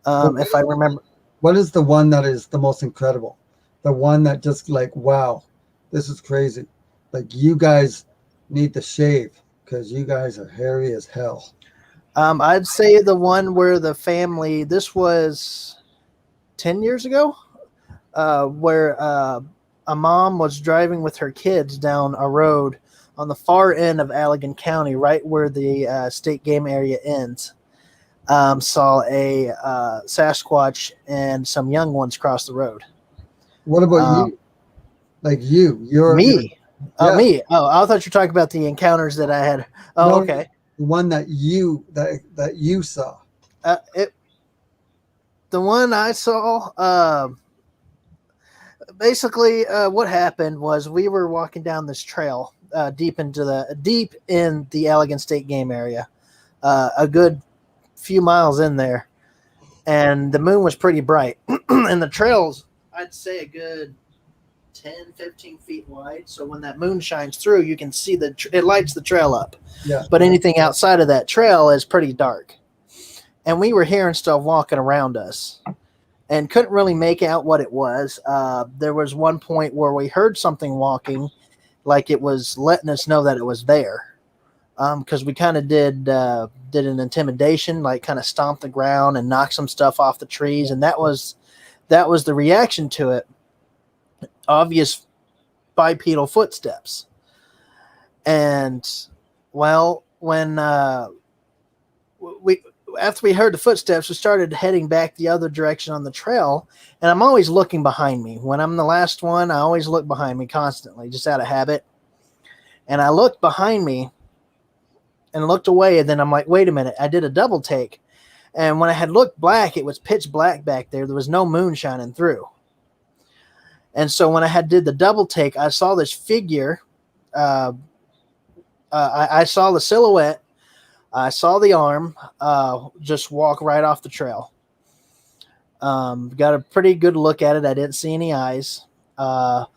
If I remember. What is the one that is the most incredible? The one that just like, wow, this is crazy. Like, you guys need to shave because you guys are hairy as hell. I'd say the one where the family, this was 10 years ago, where a mom was driving with her kids down a road on the far end of Allegan County, right where the state game area ends. Saw a Sasquatch and some young ones cross the road. What about you? Like you're me. Yeah. Me. Oh, I thought you were talking about the encounters that I had. Oh, No, okay. The one that you saw. The one I saw. Basically, what happened was we were walking down this trail deep in the Allegan State Game Area, a good few miles in there, and the moon was pretty bright, and the trails, I'd say a good 10, 15 feet wide. So when that moon shines through, you can see it lights the trail up. Yeah. But anything outside of that trail is pretty dark. And we were hearing stuff walking around us and couldn't really make out what it was. There was one point where we heard something walking, like it was letting us know that it was there. Because we kind of did an intimidation, like kind of stomp the ground and knock some stuff off the trees, and that was the reaction to it. Obvious bipedal footsteps. And well, when we after we heard the footsteps, we started heading back the other direction on the trail. And I'm always looking behind me. When I'm the last one, I always look behind me constantly, just out of habit. And I looked behind me and looked away, and then I'm like, wait a minute. I did a double take. And when I had looked black, it was pitch black back there. There was no moon shining through. And so when I had did the double take, I saw this figure. I saw the silhouette. I saw the arm just walk right off the trail. Got a pretty good look at it. I didn't see any eyes. I'd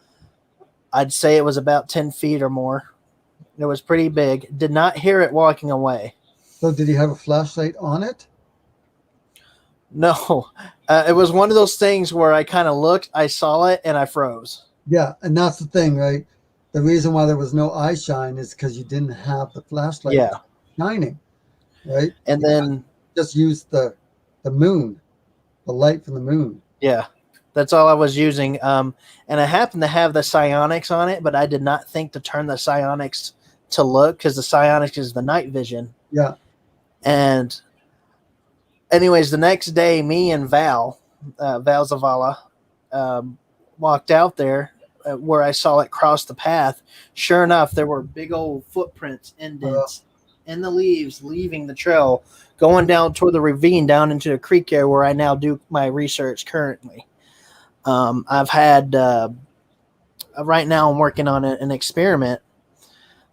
say it was about 10 feet or more. It was pretty big. Did not hear it walking away. So did he have a flashlight on it? No. It was one of those things where I kind of looked, I saw it, and I froze. Yeah, and that's the thing, right? The reason why there was no eye shine is because you didn't have the flashlight shining, right? And then just use the moon, the light from the moon. Yeah, that's all I was using. And I happened to have the psionics on it, but I did not think to turn the psionics to look, because the psionics is the night vision. Yeah. And anyways, the next day, me and Val Zavala, walked out there where I saw it cross the path. Sure enough, there were big old footprints, indents in the leaves, leaving the trail, going down toward the ravine, down into the creek area where I now do my research currently. I've had, right now I'm working on an experiment.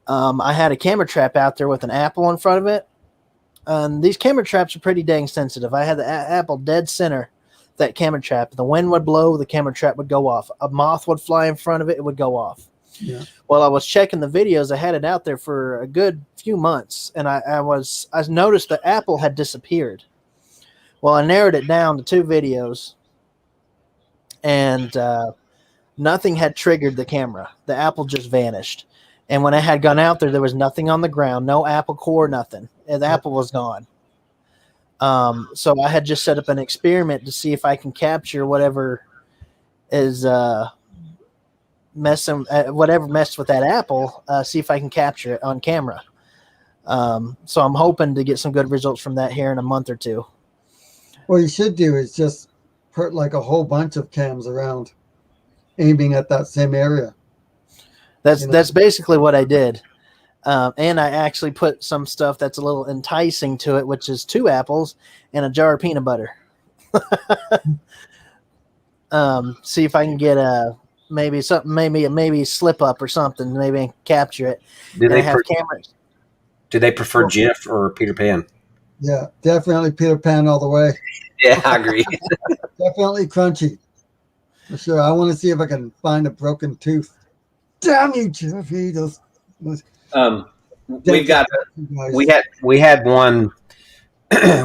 I had a camera trap out there with an apple in front of it. And these camera traps are pretty dang sensitive. I had the apple dead center, that camera trap. The wind would blow, the camera trap would go off. A moth would fly in front of it, it would go off. Yeah. Well, I was checking the videos. I had it out there for a good few months, and I noticed the apple had disappeared. Well, I narrowed it down to 2 videos, and nothing had triggered the camera. The apple just vanished. And when I had gone out there, there was nothing on the ground, no apple core, nothing. And the apple was gone. So I had just set up an experiment to see if I can capture whatever is whatever messed with that apple, see if I can capture it on camera. So I'm hoping to get some good results from that here in a month or 2. What you should do is just put like a whole bunch of cams around, aiming at that same area. That's basically what I did. And I actually put some stuff that's a little enticing to it, which is 2 apples and a jar of peanut butter. See if I can get maybe slip up or something, maybe capture it. Do they have cameras? Do they prefer GIF or Peter Pan? Yeah, definitely Peter Pan all the way. Yeah, I agree. Definitely crunchy. For sure. I want to see if I can find a broken tooth. Damn you, Jeffy. We had one.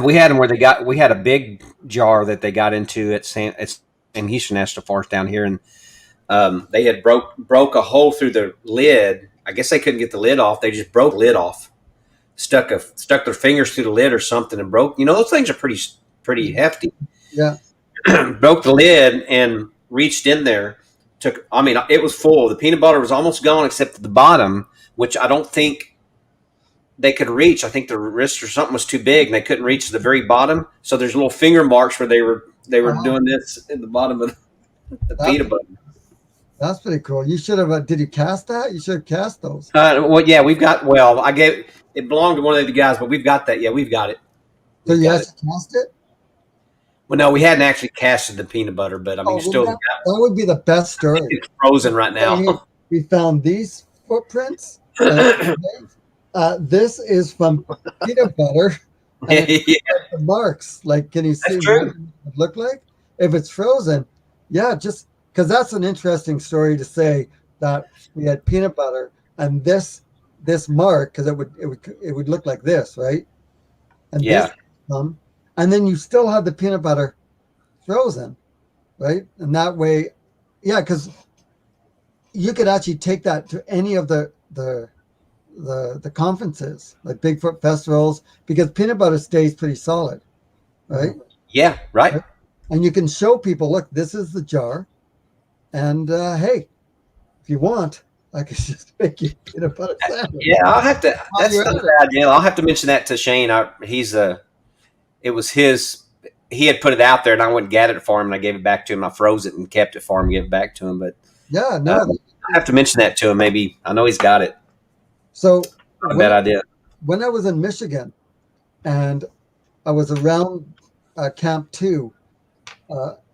We had them where we had a big jar that they got into it's in Houston National Forest down here, and they had broke a hole through the lid. I guess they couldn't get the lid off. They just broke the lid off, stuck their fingers through the lid or something, and broke. Those things are pretty hefty. Yeah, broke the lid and reached in there. It was full. The peanut butter was almost gone except at the bottom, which I don't think they could reach. I think the wrist or something was too big and they couldn't reach the very bottom. So there's little finger marks where they were doing this at the bottom of the peanut butter. That's pretty cool. You should have. Did you cast that? You should have cast those. Yeah, we've got. Well, it belonged to one of the guys, but we've got that. Yeah, we've got it. So you have to cast it? Well, no, we hadn't actually casted the peanut butter, but that would be the best story. It's frozen right now. We found these footprints. This is from peanut butter. And the marks, like, can you see what it would look like? If it's frozen, yeah, just because that's an interesting story to say that we had peanut butter and this mark, because it would look like this, right? And this and then you still have the peanut butter frozen, right? And that way, yeah, because you could actually take that to any of the conferences, like Bigfoot festivals, because peanut butter stays pretty solid, right? Yeah, right. Right? And you can show people, look, this is the jar, and hey, if you want, I can just make you peanut butter sandwich. Yeah, I'll have to. While That's you're not at a it. bad deal. I'll have to mention that to Shane. It was his. He had put it out there, and I went and gathered it for him, and I gave it back to him. I froze it and kept it for him, gave it back to him. But Yeah, no. I have to mention that to him. Maybe I know he's got it. So Not a bad idea. when I was in Michigan, and I was around Camp 2,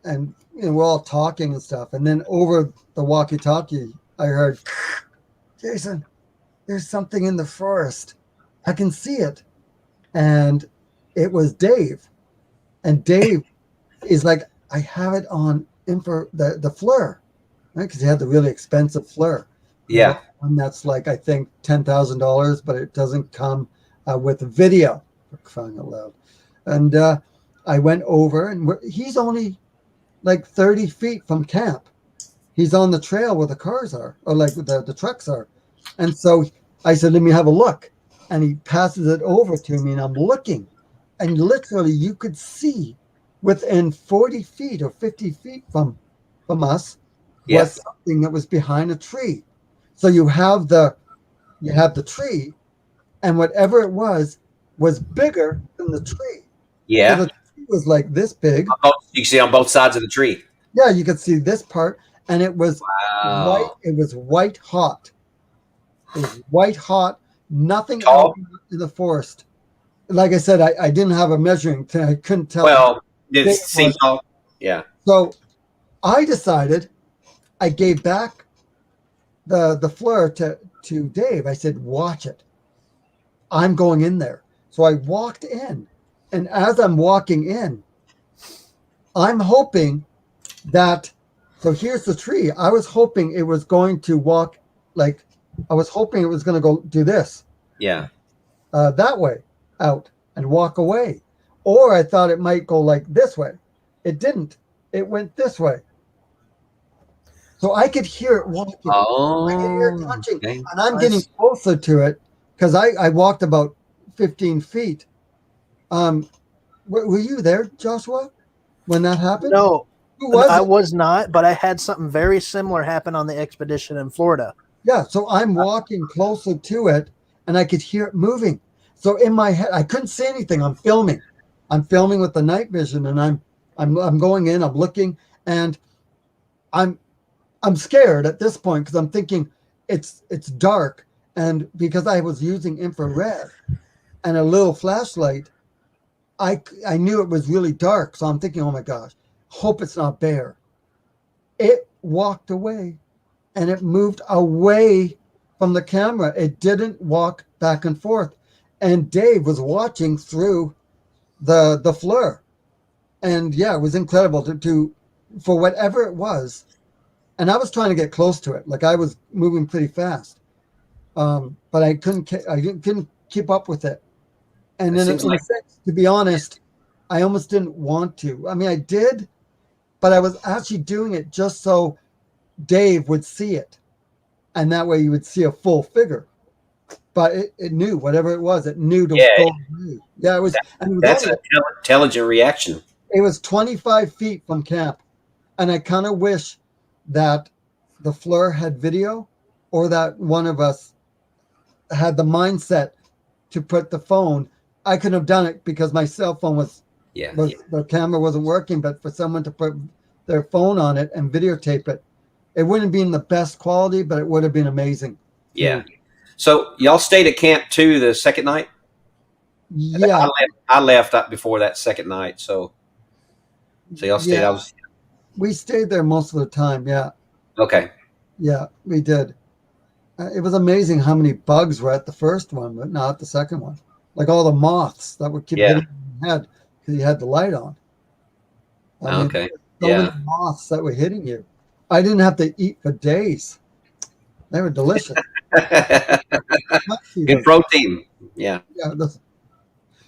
and we're all talking and stuff, and then over the walkie-talkie, I heard, Jason, there's something in the forest. I can see it. And it was Dave. And Dave is like, I have it on the FLIR, right? Because he had the really expensive FLIR. Yeah. And that's like, I think, $10,000, but it doesn't come with video, for crying out loud. And I went over, and he's only like 30 feet from camp. He's on the trail where the cars are, or like the trucks are. And so I said, let me have a look. And he passes it over to me, and I'm looking. And literally, you could see within 40 feet or 50 feet from us was something that was behind a tree. So you have the tree, and whatever it was bigger than the tree. Yeah. So the tree was like this big. You can see on both sides of the tree. Yeah, you could see this part, and it was white. It was white hot. It was white hot. Nothing out in the forest. Like I said, I didn't have a measuring thing. I couldn't tell. Well, it seemed tall. Yeah. So I decided I gave back the FLIR to Dave. I said, watch it. I'm going in there. So I walked in. And as I'm walking in, I'm hoping that, so here's the tree. I was hoping it was going to walk like, I was hoping it was going to go do this. Yeah. That way out and walk away. Or I thought it might go like this way. It didn't. It went this way. So I could hear it walking. Oh. I could hear it touching. Okay. And I'm getting closer to it because I walked about 15 feet. Were you there, Joshua, when that happened? No, Who was I it? was not, but I had something very similar happen on the expedition in Florida. Yeah, so I'm walking closer to it, and I could hear it moving. So in my head, I couldn't see anything. I'm filming with the night vision, and I'm going in. I'm looking, and I'm scared at this point because I'm thinking it's dark, and because I was using infrared and a little flashlight, I knew it was really dark. So I'm thinking, oh my gosh, hope it's not bear. It walked away. And it moved away from the camera. It didn't walk back and forth. And Dave was watching through the FLIR. And yeah, it was incredible to for whatever it was. And I was trying to get close to it. Like I was moving pretty fast. But I couldn't keep up with it. And then to be honest, I almost didn't want to. I mean, I did, but I was actually doing it just so Dave would see it, and that way you would see a full figure. But it knew whatever it was. It knew to go away. Yeah, it was. That's an intelligent reaction. It was 25 feet from camp, and I kind of wish that the FLIR had video, or that one of us had the mindset to put the phone. I couldn't have done it because my cell phone was the camera wasn't working. But for someone to put their phone on it and videotape it. It wouldn't be in the best quality, but it would have been amazing. Yeah. So y'all stayed at Camp 2 the second night? Yeah. I left before that second night. So y'all stayed. Yeah. We stayed there most of the time. Yeah. Okay. Yeah, we did. It was amazing how many bugs were at the first one, but not the second one. Like all the moths that would keep hitting your head because you had the light on. Okay. So many moths that were hitting you. I didn't have to eat for days. They were delicious. Good protein. Yeah. Yeah.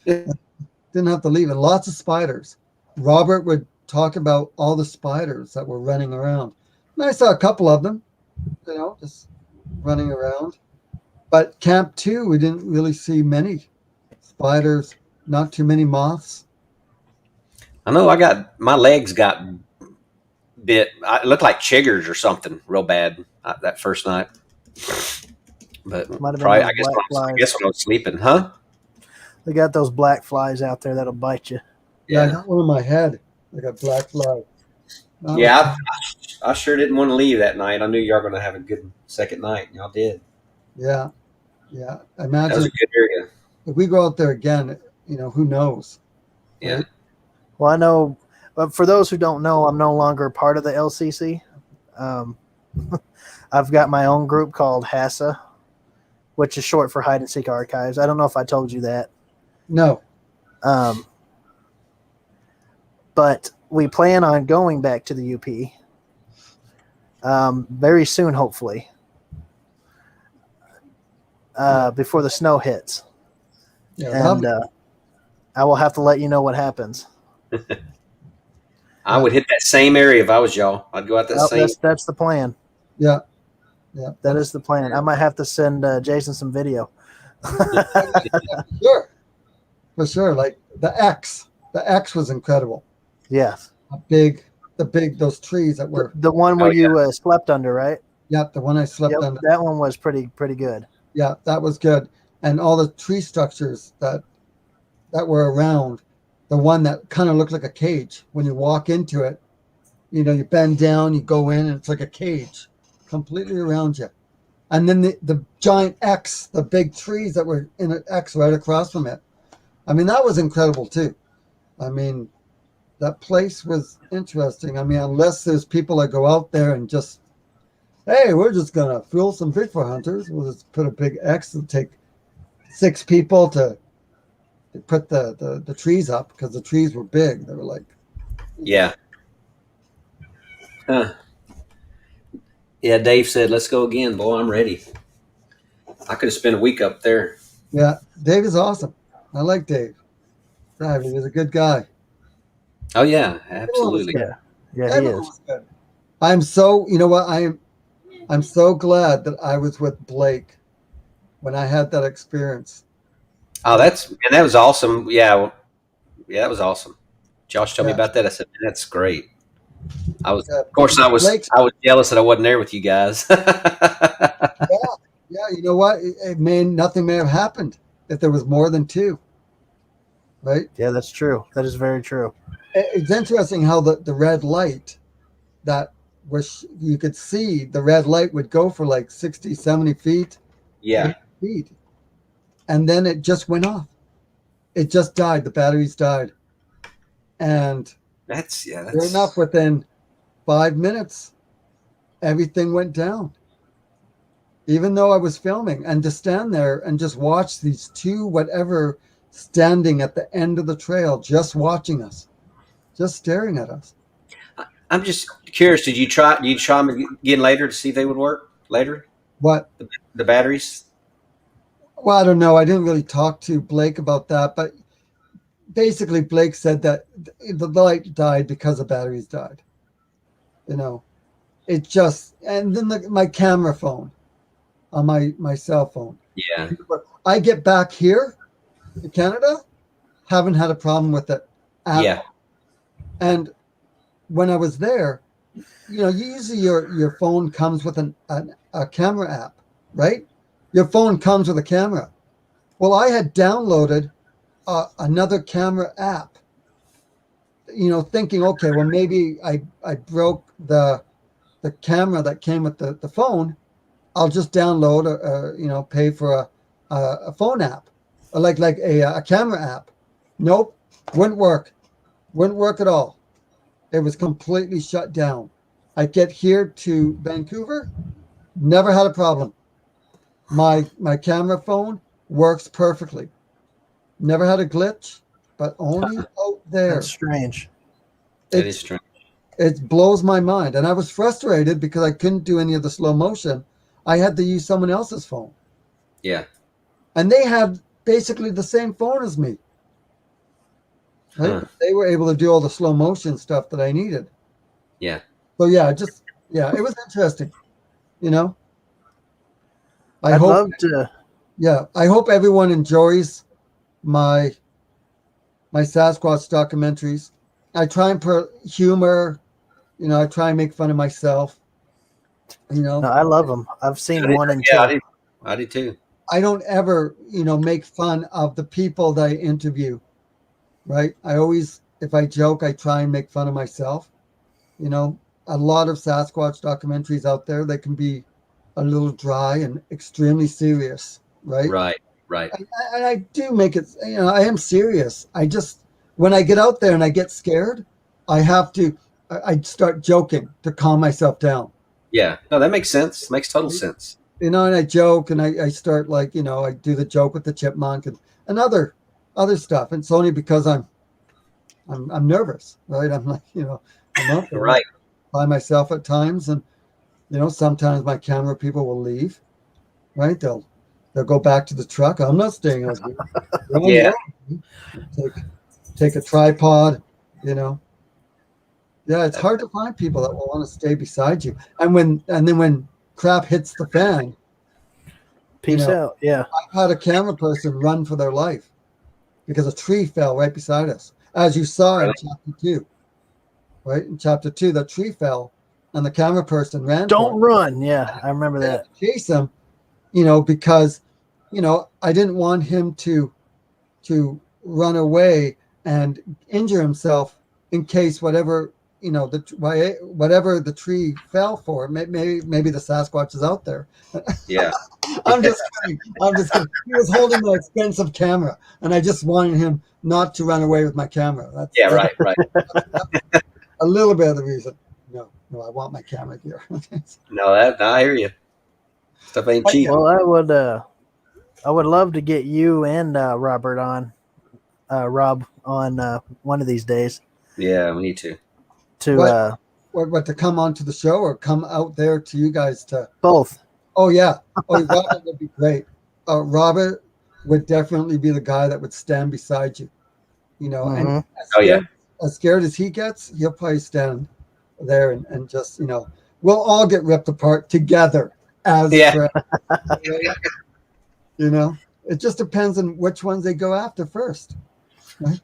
Didn't have to leave. And lots of spiders. Robert would talk about all the spiders that were running around. And I saw a couple of them. just running around. But Camp 2, we didn't really see many spiders, not too many moths. I know my legs got bit. It looked like chiggers or something real bad that first night. But Might have been probably, those black I flies. guess when I was sleeping, huh? They got those black flies out there that'll bite you. Yeah, I Yeah. got one in my head, like a black fly. That was, Yeah, I sure didn't want to leave that night. I knew you were going to have a good second night, and y'all did. yeah, yeah. That was Imagine a good area. if we go out there again, who knows, Yeah. right? Well, I know, but for those who don't know, I'm no longer part of the LCC. Um, I've got my own group called HASA, which is short for Hide and Seek Archives. I don't know if I told you that. No, Um, but we plan on going back to the UP very soon, hopefully, before the snow hits. yeah, And I will have to let you know what happens. I would hit that same area if I was y'all. I'd go out that Well, same. that's the plan. yeah, yeah. That is the plan. I might have to send Jason some video. Sure, for sure. Like the X was incredible. Yes. Those trees that were, The one Oh where yeah, you slept under, right? yeah, the one I slept Yep. under. That one was pretty good. Yeah, that was good. And all the tree structures that were around, the one that kind of looked like a cage. When you walk into it, you bend down, you go in, and it's like a cage completely around you. And then the giant X, the big trees that were in an X right across from it. I mean, that was incredible too. I mean, that place was interesting. I mean, unless there's people that go out there and just, hey, we're just gonna fool some Bigfoot hunters. We'll just put a big X and take 6 people to put the trees up because the trees were big. They were like, yeah. Huh. Yeah, Dave said, "Let's go again, boy. I'm ready." I could have spent a week up there. yeah, Dave is awesome. I like Dave. Yeah, he was a good guy. Oh yeah, Everyone was absolutely. good. Yeah, he Everyone is. was good. I'm so, you know what? I'm so glad that I was with Blake when I had that experience. Oh, that was awesome. Yeah, yeah, that was awesome. Josh told me Yeah, about that. I said, "Man, that's great." yeah. Of course, Blake's, I was jealous that I wasn't there with you guys. yeah, yeah. You know what? Nothing may have happened if there was more than two, right? Yeah, that's true. That is very true. It's interesting how the red light that was, you could see the red light would go for like 60, 70 feet, Yeah, 80 feet, and then it just went off. It just died. The batteries died. And sure that's enough, within 5 minutes, everything went down. Even though I was filming, and to stand there and just watch these two, whatever, standing at the end of the trail, just watching us, just staring at us. I'm just curious. Did you try them again later to see if they would work later? What? The batteries? Well, I don't know. I didn't really talk to Blake about that, but basically, Blake said that the light died because the batteries died. You know, it just, and then my camera phone on my cell phone. Yeah, I get back here to Canada, haven't had a problem with it at yeah, all. And when I was there, usually your phone comes with a camera app, right? Your phone comes with a camera. Well, I had downloaded another camera app, thinking, okay, well, maybe I broke the camera that came with the phone. I'll just download pay for a phone app, or like a camera app. Nope, wouldn't work at all. It was completely shut down. I get here to Vancouver, never had a problem. My camera phone works perfectly. Never had a glitch, but only out there. That's strange. that is It's true. it blows my mind, and I was frustrated because I couldn't do any of the slow motion. I had to use someone else's phone, Yeah, and they had basically the same phone as me. Right? huh. They were able to do all the slow motion stuff that I needed. Yeah. So yeah, it was interesting. You know, I'd love to. Yeah, I hope everyone enjoys my Sasquatch documentaries. I try and put humor. I try and make fun of myself. No, I love them. I've seen one and Yeah, two. I did too. I don't ever, make fun of the people that I interview, right? I always, if I joke, I try and make fun of myself. A lot of Sasquatch documentaries out there, they can be a little dry and extremely serious, right? Right, right. And I do make it, I am serious. When I get out there and I get scared, I start joking to calm myself down. Yeah. No, that makes sense. Makes total sense. And I joke and I start I do the joke with the chipmunk and other stuff. And it's only because I'm nervous, right? I'm like, I'm out there Right. by myself at times, and sometimes my camera people will leave, right? They'll go back to the truck. I'm not staying out here. Yeah. Take a tripod, Yeah, it's hard to find people that will want to stay beside you. And then when crap hits the fan, Peace out. Yeah. I've had a camera person run for their life because a tree fell right beside us, as you saw in chapter 2. Right in chapter 2, the tree fell, and the camera person ran. Don't run. Yeah, I remember that. Chase him, because I didn't want him to run away and injure himself in case whatever whatever the tree fell for. Maybe the Sasquatch is out there. Yeah. I'm just kidding. He was holding my expensive camera, and I just wanted him not to run away with my camera. Right. A little bit of the reason. No, I want my camera here. No, I hear you. Stuff ain't cheap. Well, I would love to get you and Rob on one of these days. Yeah, we need to. What to come onto the show or come out there to you guys to both? Oh yeah, Robert would be great. Robert would definitely be the guy that would stand beside you. And as scared as he gets, he'll probably stand there and just we'll all get ripped apart together as friends. It just depends on which ones they go after first. Right?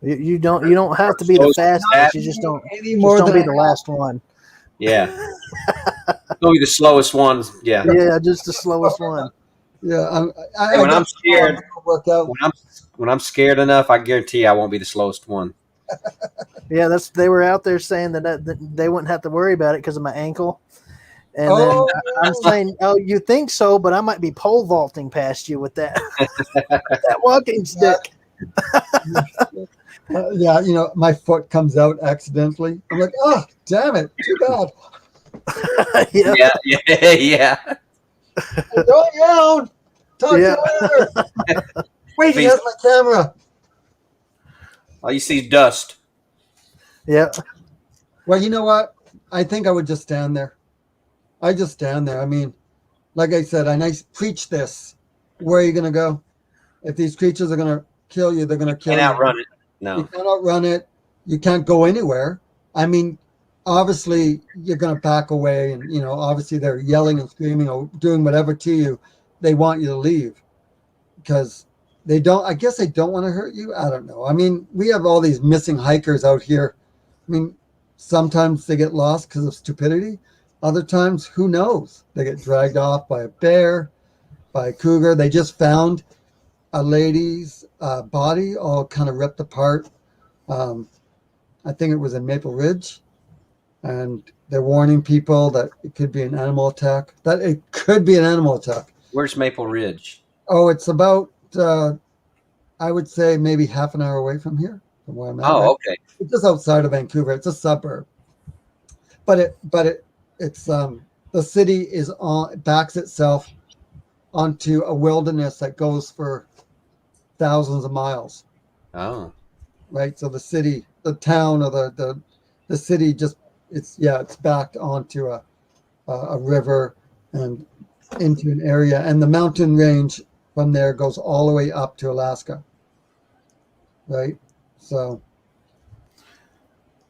You don't have to be the fastest. You just don't be the last one. Yeah. Don't be the slowest one. Yeah. Yeah, just the slowest one. Yeah. When I'm scared, when I'm scared enough, I guarantee I won't be the slowest one. Yeah, they were out there saying that they wouldn't have to worry about it because of my ankle. And then I'm saying, oh, you think so, but I might be pole vaulting past you with that that walking stick. My foot comes out accidentally. I'm like, oh, damn it, too bad. Yeah. Don't yell. Talk to you later. Wait, he has my camera. All you see is dust. Yeah. Well, you know what? I think I would just stand there. I just stand there. I mean, like I said, I preach this. Where are you going to go? If these creatures are going to kill you, they're going to kill you. You can't outrun it. No. You can't outrun it. You can't go anywhere. I mean, obviously, you're going to back away. And, obviously, they're yelling and screaming or doing whatever to you. They want you to leave because I guess they don't want to hurt you. I don't know. I mean, we have all these missing hikers out here. I mean, sometimes they get lost because of stupidity. Other times, who knows? They get dragged off by a bear, by a cougar. They just found a lady's body all kind of ripped apart. I think it was in Maple Ridge. And they're warning people that it could be an animal attack. Where's Maple Ridge? Oh, it's about, I would say, maybe half an hour away from here, from where I'm at. Oh, okay. It's just outside of Vancouver. It's a suburb. But it's the city backs itself onto a wilderness that goes for thousands of miles. Oh. Right. So the town or the city it's backed onto a river and into an area, and the mountain range from there goes all the way up to Alaska. Right. So.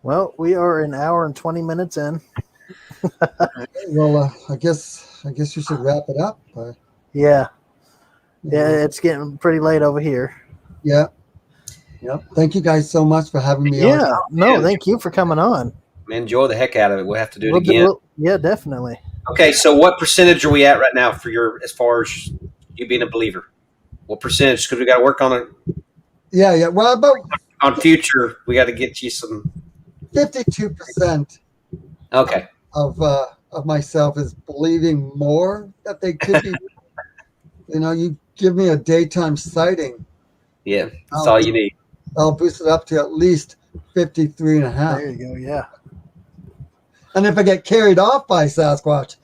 Well, we are an hour and 20 minutes in. Well, I guess you should wrap it up. Yeah, You yeah, know, it's getting pretty late over here. yeah. Yep. Thank you guys so much for having me on. Yeah, no, And thank you for coming on. enjoy the heck out of it. We'll have to do it again. Yeah, definitely. Okay, so what percentage are we at right now for your, as far as you being a believer? What percentage? Because we got to work on it Yeah, yeah. Well, about on future. We got to get you some. 52% Okay, of myself is believing more that they could be. You give me a daytime sighting, yeah, that's I'll all you need. I'll boost it up to at least 53 and a half. There you go. Yeah. And if I get carried off by Sasquatch,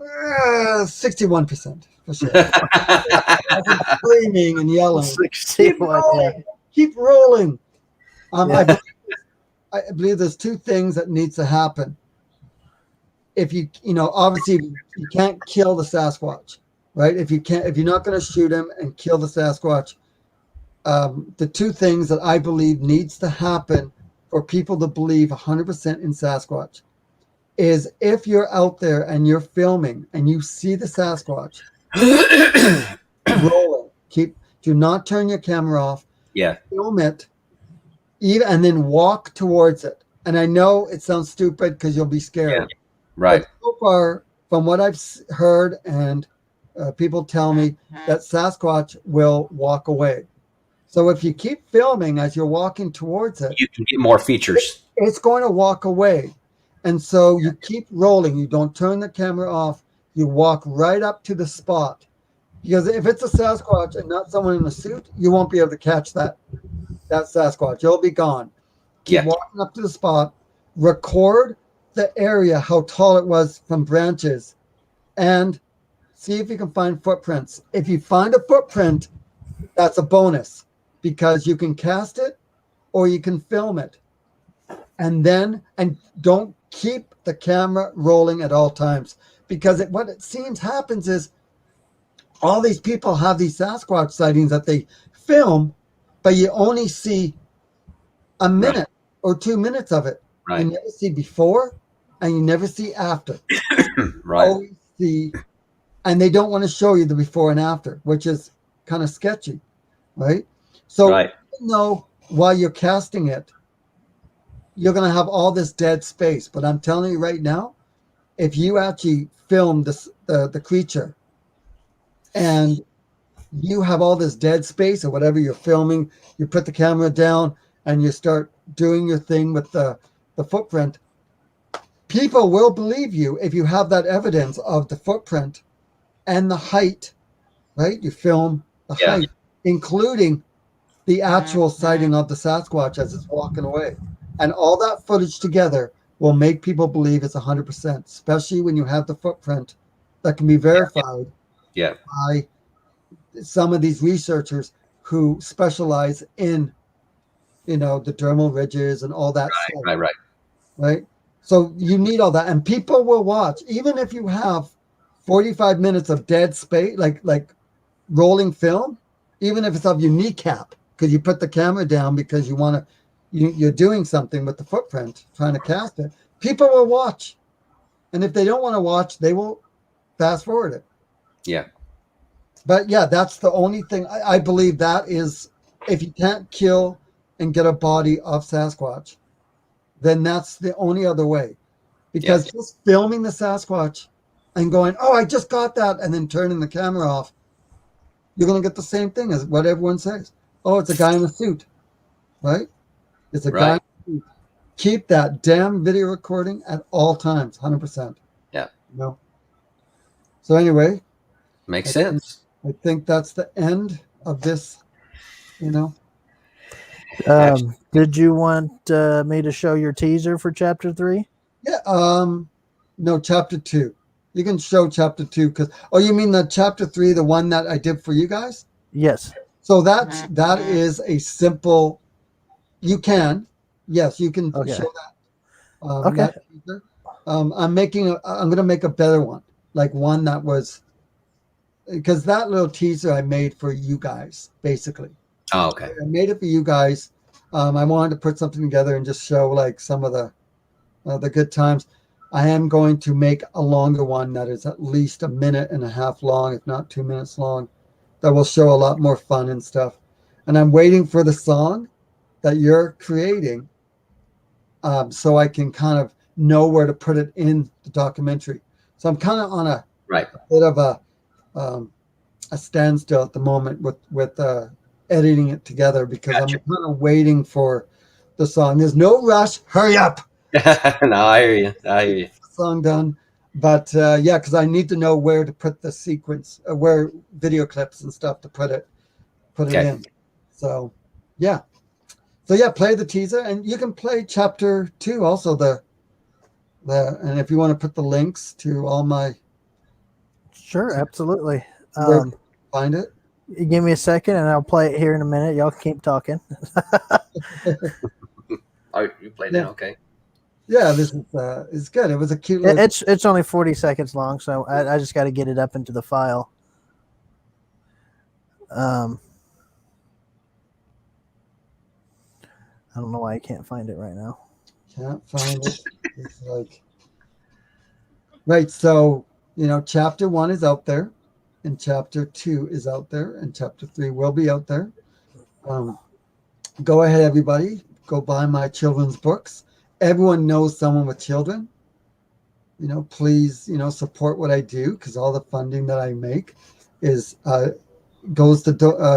61% for sure. I've been screaming and yelling. Keep 61. Yeah. rolling. Keep rolling. Yeah. I believe there's two things that needs to happen. If obviously you can't kill the Sasquatch, right? If you're not going to shoot him and kill the Sasquatch, the two things that I believe needs to happen for people to believe 100% in Sasquatch is if you're out there and you're filming and you see the Sasquatch rolling, do not turn your camera off. Yeah, Film it, and then walk towards it. And I know it sounds stupid because you'll be scared. Yeah. Right. But so far, from what I've heard and people tell me, that Sasquatch will walk away. So if you keep filming as you're walking towards it, You can get more features. it's going to walk away. And so you keep rolling. You don't turn the camera off. You walk right up to the spot. Because if it's a Sasquatch and not someone in a suit, you won't be able to catch that Sasquatch. It'll be gone. Keep walking up to the spot. Record the area, how tall it was from branches, and see if you can find footprints. If you find a footprint, that's a bonus because you can cast it or you can film it. And don't keep the camera rolling at all times, because what it seems happens is all these people have these Sasquatch sightings that they film, but you only see a minute or 2 minutes of it. Right. You never see before and you never see after. Right. Always see, and they don't want to show you the before and after, which is kind of sketchy, right? So even though while you're casting it, you're going to have all this dead space. But I'm telling you right now, if you actually film the creature and you have all this dead space or whatever you're filming, you put the camera down and you start doing your thing with the footprint, people will believe you if you have that evidence of the footprint and the height, right? You film the height, including the actual sighting of the Sasquatch as it's walking away. And all that footage together will make people believe it's 100%, especially when you have the footprint that can be verified by some of these researchers who specialize in, the dermal ridges and all that stuff. Right. So you need all that. And people will watch, even if you have 45 minutes of dead space, like rolling film, even if it's of your kneecap, because you put the camera down because you want to, you're doing something with the footprint, trying to cast it. People will watch. And if they don't want to watch, they will fast forward it. Yeah. But yeah, that's the only thing. I believe that is, if you can't kill and get a body of Sasquatch, then that's the only other way. Because just filming the Sasquatch and going, oh, I just got that, and then turning the camera off, you're going to get the same thing as what everyone says. Oh, it's a guy in a suit, right? It's a guy in a suit. Keep that damn video recording at all times, 100%. Yeah. So anyway. Makes sense. I think that's the end of this, Did you want me to show your teaser for chapter 3? Yeah. No, chapter 2. You can show chapter 2 because. Oh, you mean the chapter 3, the one that I did for you guys? Yes. So that is a simple. You can, yes, you can show that. Okay. That teaser. I'm going to make a better one, like one that was. Because that little teaser I made for you guys, basically. Oh, okay. I made it for you guys. I wanted to put something together and just show like some of the good times. I am going to make a longer one that is at least 1.5 minutes long, if not 2 minutes long, that will show a lot more fun and stuff. And I'm waiting for the song that you're creating, so I can kind of know where to put it in the documentary. So I'm kind of on a Right. bit of a standstill at the moment with editing it together, because Gotcha. I'm kind of waiting for the song. There's no rush. Hurry up. No, I hear you. I hear you. Song done. But yeah, because I need to know where to put the sequence, where video clips and stuff to put it Okay. in. So yeah. So yeah, play the teaser, and you can play chapter 2 also. And if you want to put the links to all my Sure, absolutely. where to find it. You give me a second, and I'll play it here in a minute. Y'all keep talking. Oh, you played Yeah. it. Okay. Yeah, this is good. It was a cute little. It's only 40 seconds long, so I just got to get it up into the file. I don't know why I can't find it right now. Can't find it. It's like right. So chapter 1 is out there, and chapter 2 is out there, and chapter 3 will be out there. Go ahead, everybody. Go buy my children's books. Everyone knows someone with children. Please, support what I do, because all the funding that I make is goes to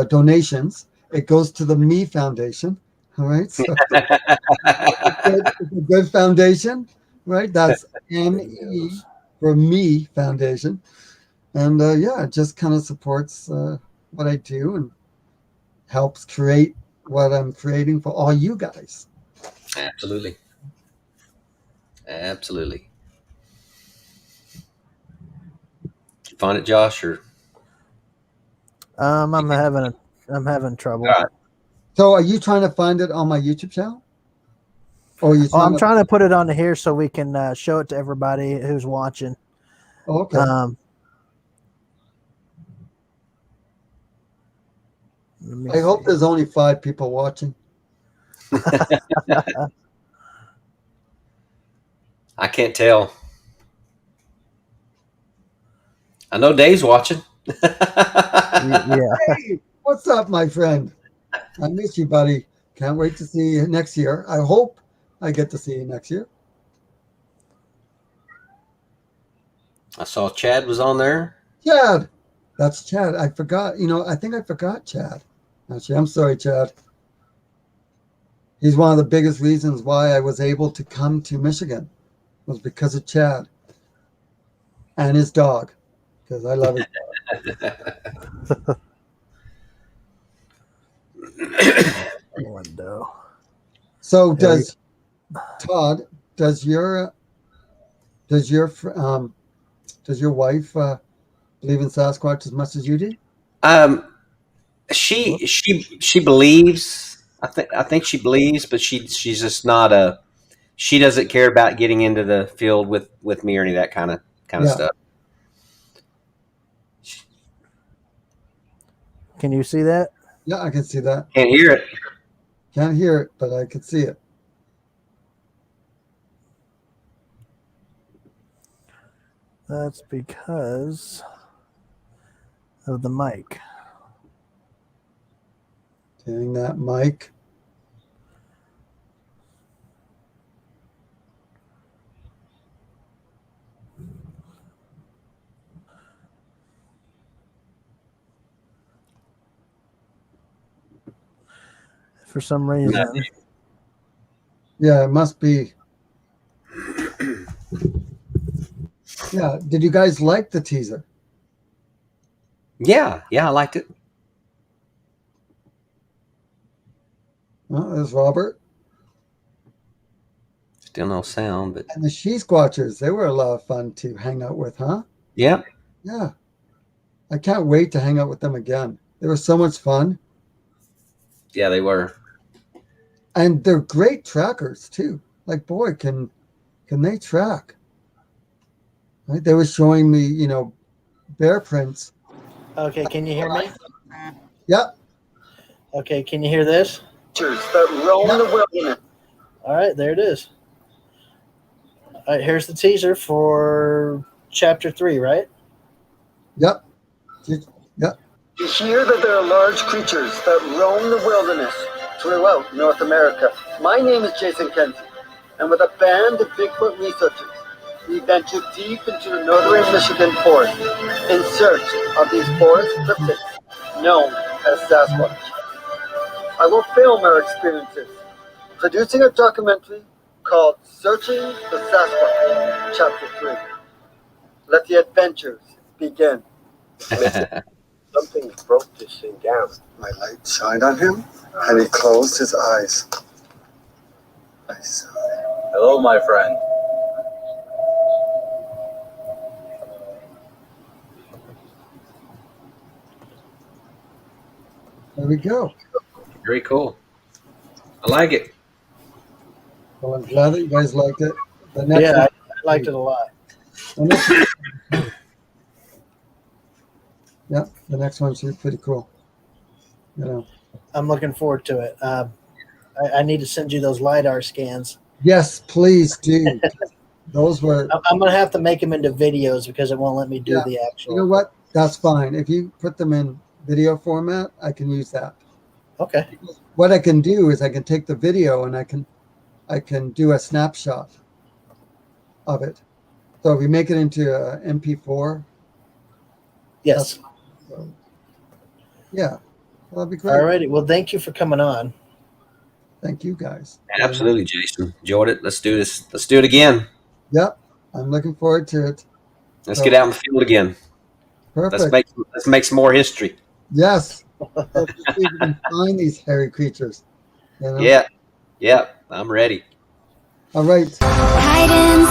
donations. It goes to the Me Foundation. All right, so it's a good foundation, right? That's ME for Me Foundation, and yeah, it just kind of supports what I do and helps create what I'm creating for all you guys. Absolutely. Absolutely. Did you find it, Josh? Or I'm having trouble. all right. So, are you trying to find it on my YouTube channel? Or are you Oh, trying I'm trying to put it on here so we can show it to everybody who's watching. Oh, okay. I hope there's only 5 people watching. I can't tell. I know Dave's watching. Yeah. Hey, what's up, my friend? I miss you, buddy. Can't wait to see you next year. I hope I get to see you next year. I saw Chad was on there. Chad. That's Chad. I forgot. I think I forgot Chad. Actually, I'm sorry, Chad. He's one of the biggest reasons why I was able to come to Michigan, was because of Chad and his dog, because I love his dog. Window. So does Todd? Does your wife believe in Sasquatch as much as you do? She believes. I think she believes, but she's just not a. She doesn't care about getting into the field with me or any of that kind of stuff. Can you see that? Yeah, I can see that. Can't hear it. Can't hear it, but I can see it. That's because of the mic. Dang that mic. For some reason. Yeah, it must be. Yeah. Did you guys like the teaser? Yeah, I liked it. Well, there's Robert. Still no sound, but And the She Squatchers, they were a lot of fun to hang out with, huh? yeah. Yeah. I can't wait to hang out with them again. They were so much fun. Yeah, they were. And they're great trackers too. Like, boy, can they track? Right? They were showing me, bear prints. Okay, can you hear me? Yep. Okay, can you hear this? That roam the wilderness. All right, there it is. All right, here's the teaser for chapter 3, right? Yep. Yep. You hear that there are large creatures that roam the wilderness throughout North America. My name is Jason Kenzie, and with a band of Bigfoot researchers, we venture deep into the northern Michigan forest in search of these forest cryptids known as Sasquatch. I will film our experiences, producing a documentary called Searching the Sasquatch, Chapter 3. Let the adventures begin. Something broke this thing down. My light shined on him, and he closed his eyes. I saw him. Hello, my friend. There we go. Very cool. I like it. Well, I'm glad that you guys liked it. The next Yeah, one, I liked it a lot. the next, yeah, the next one should be pretty cool. You know. I'm looking forward to it. I need to send you those LiDAR scans. Yes, please do. Those were. I'm going to have to make them into videos because it won't let me do Yeah. the actual. You know what? That's fine. If you put them in video format, I can use that. Okay. What I can do is I can take the video and I can do a snapshot of it. So if we make it into a MP4, Yes. so, yeah, well, that'd be great. All righty. Well, thank you for coming on. Thank you guys. Absolutely, Jason. Enjoyed it. Let's do this. Let's do it again. Yep, I'm looking forward to it. Let's get out in the field again. Perfect. Let's make some more history. Yes. Let's see if we can find these hairy creatures. You know? Yeah. Yeah. I'm ready. All right. Hide and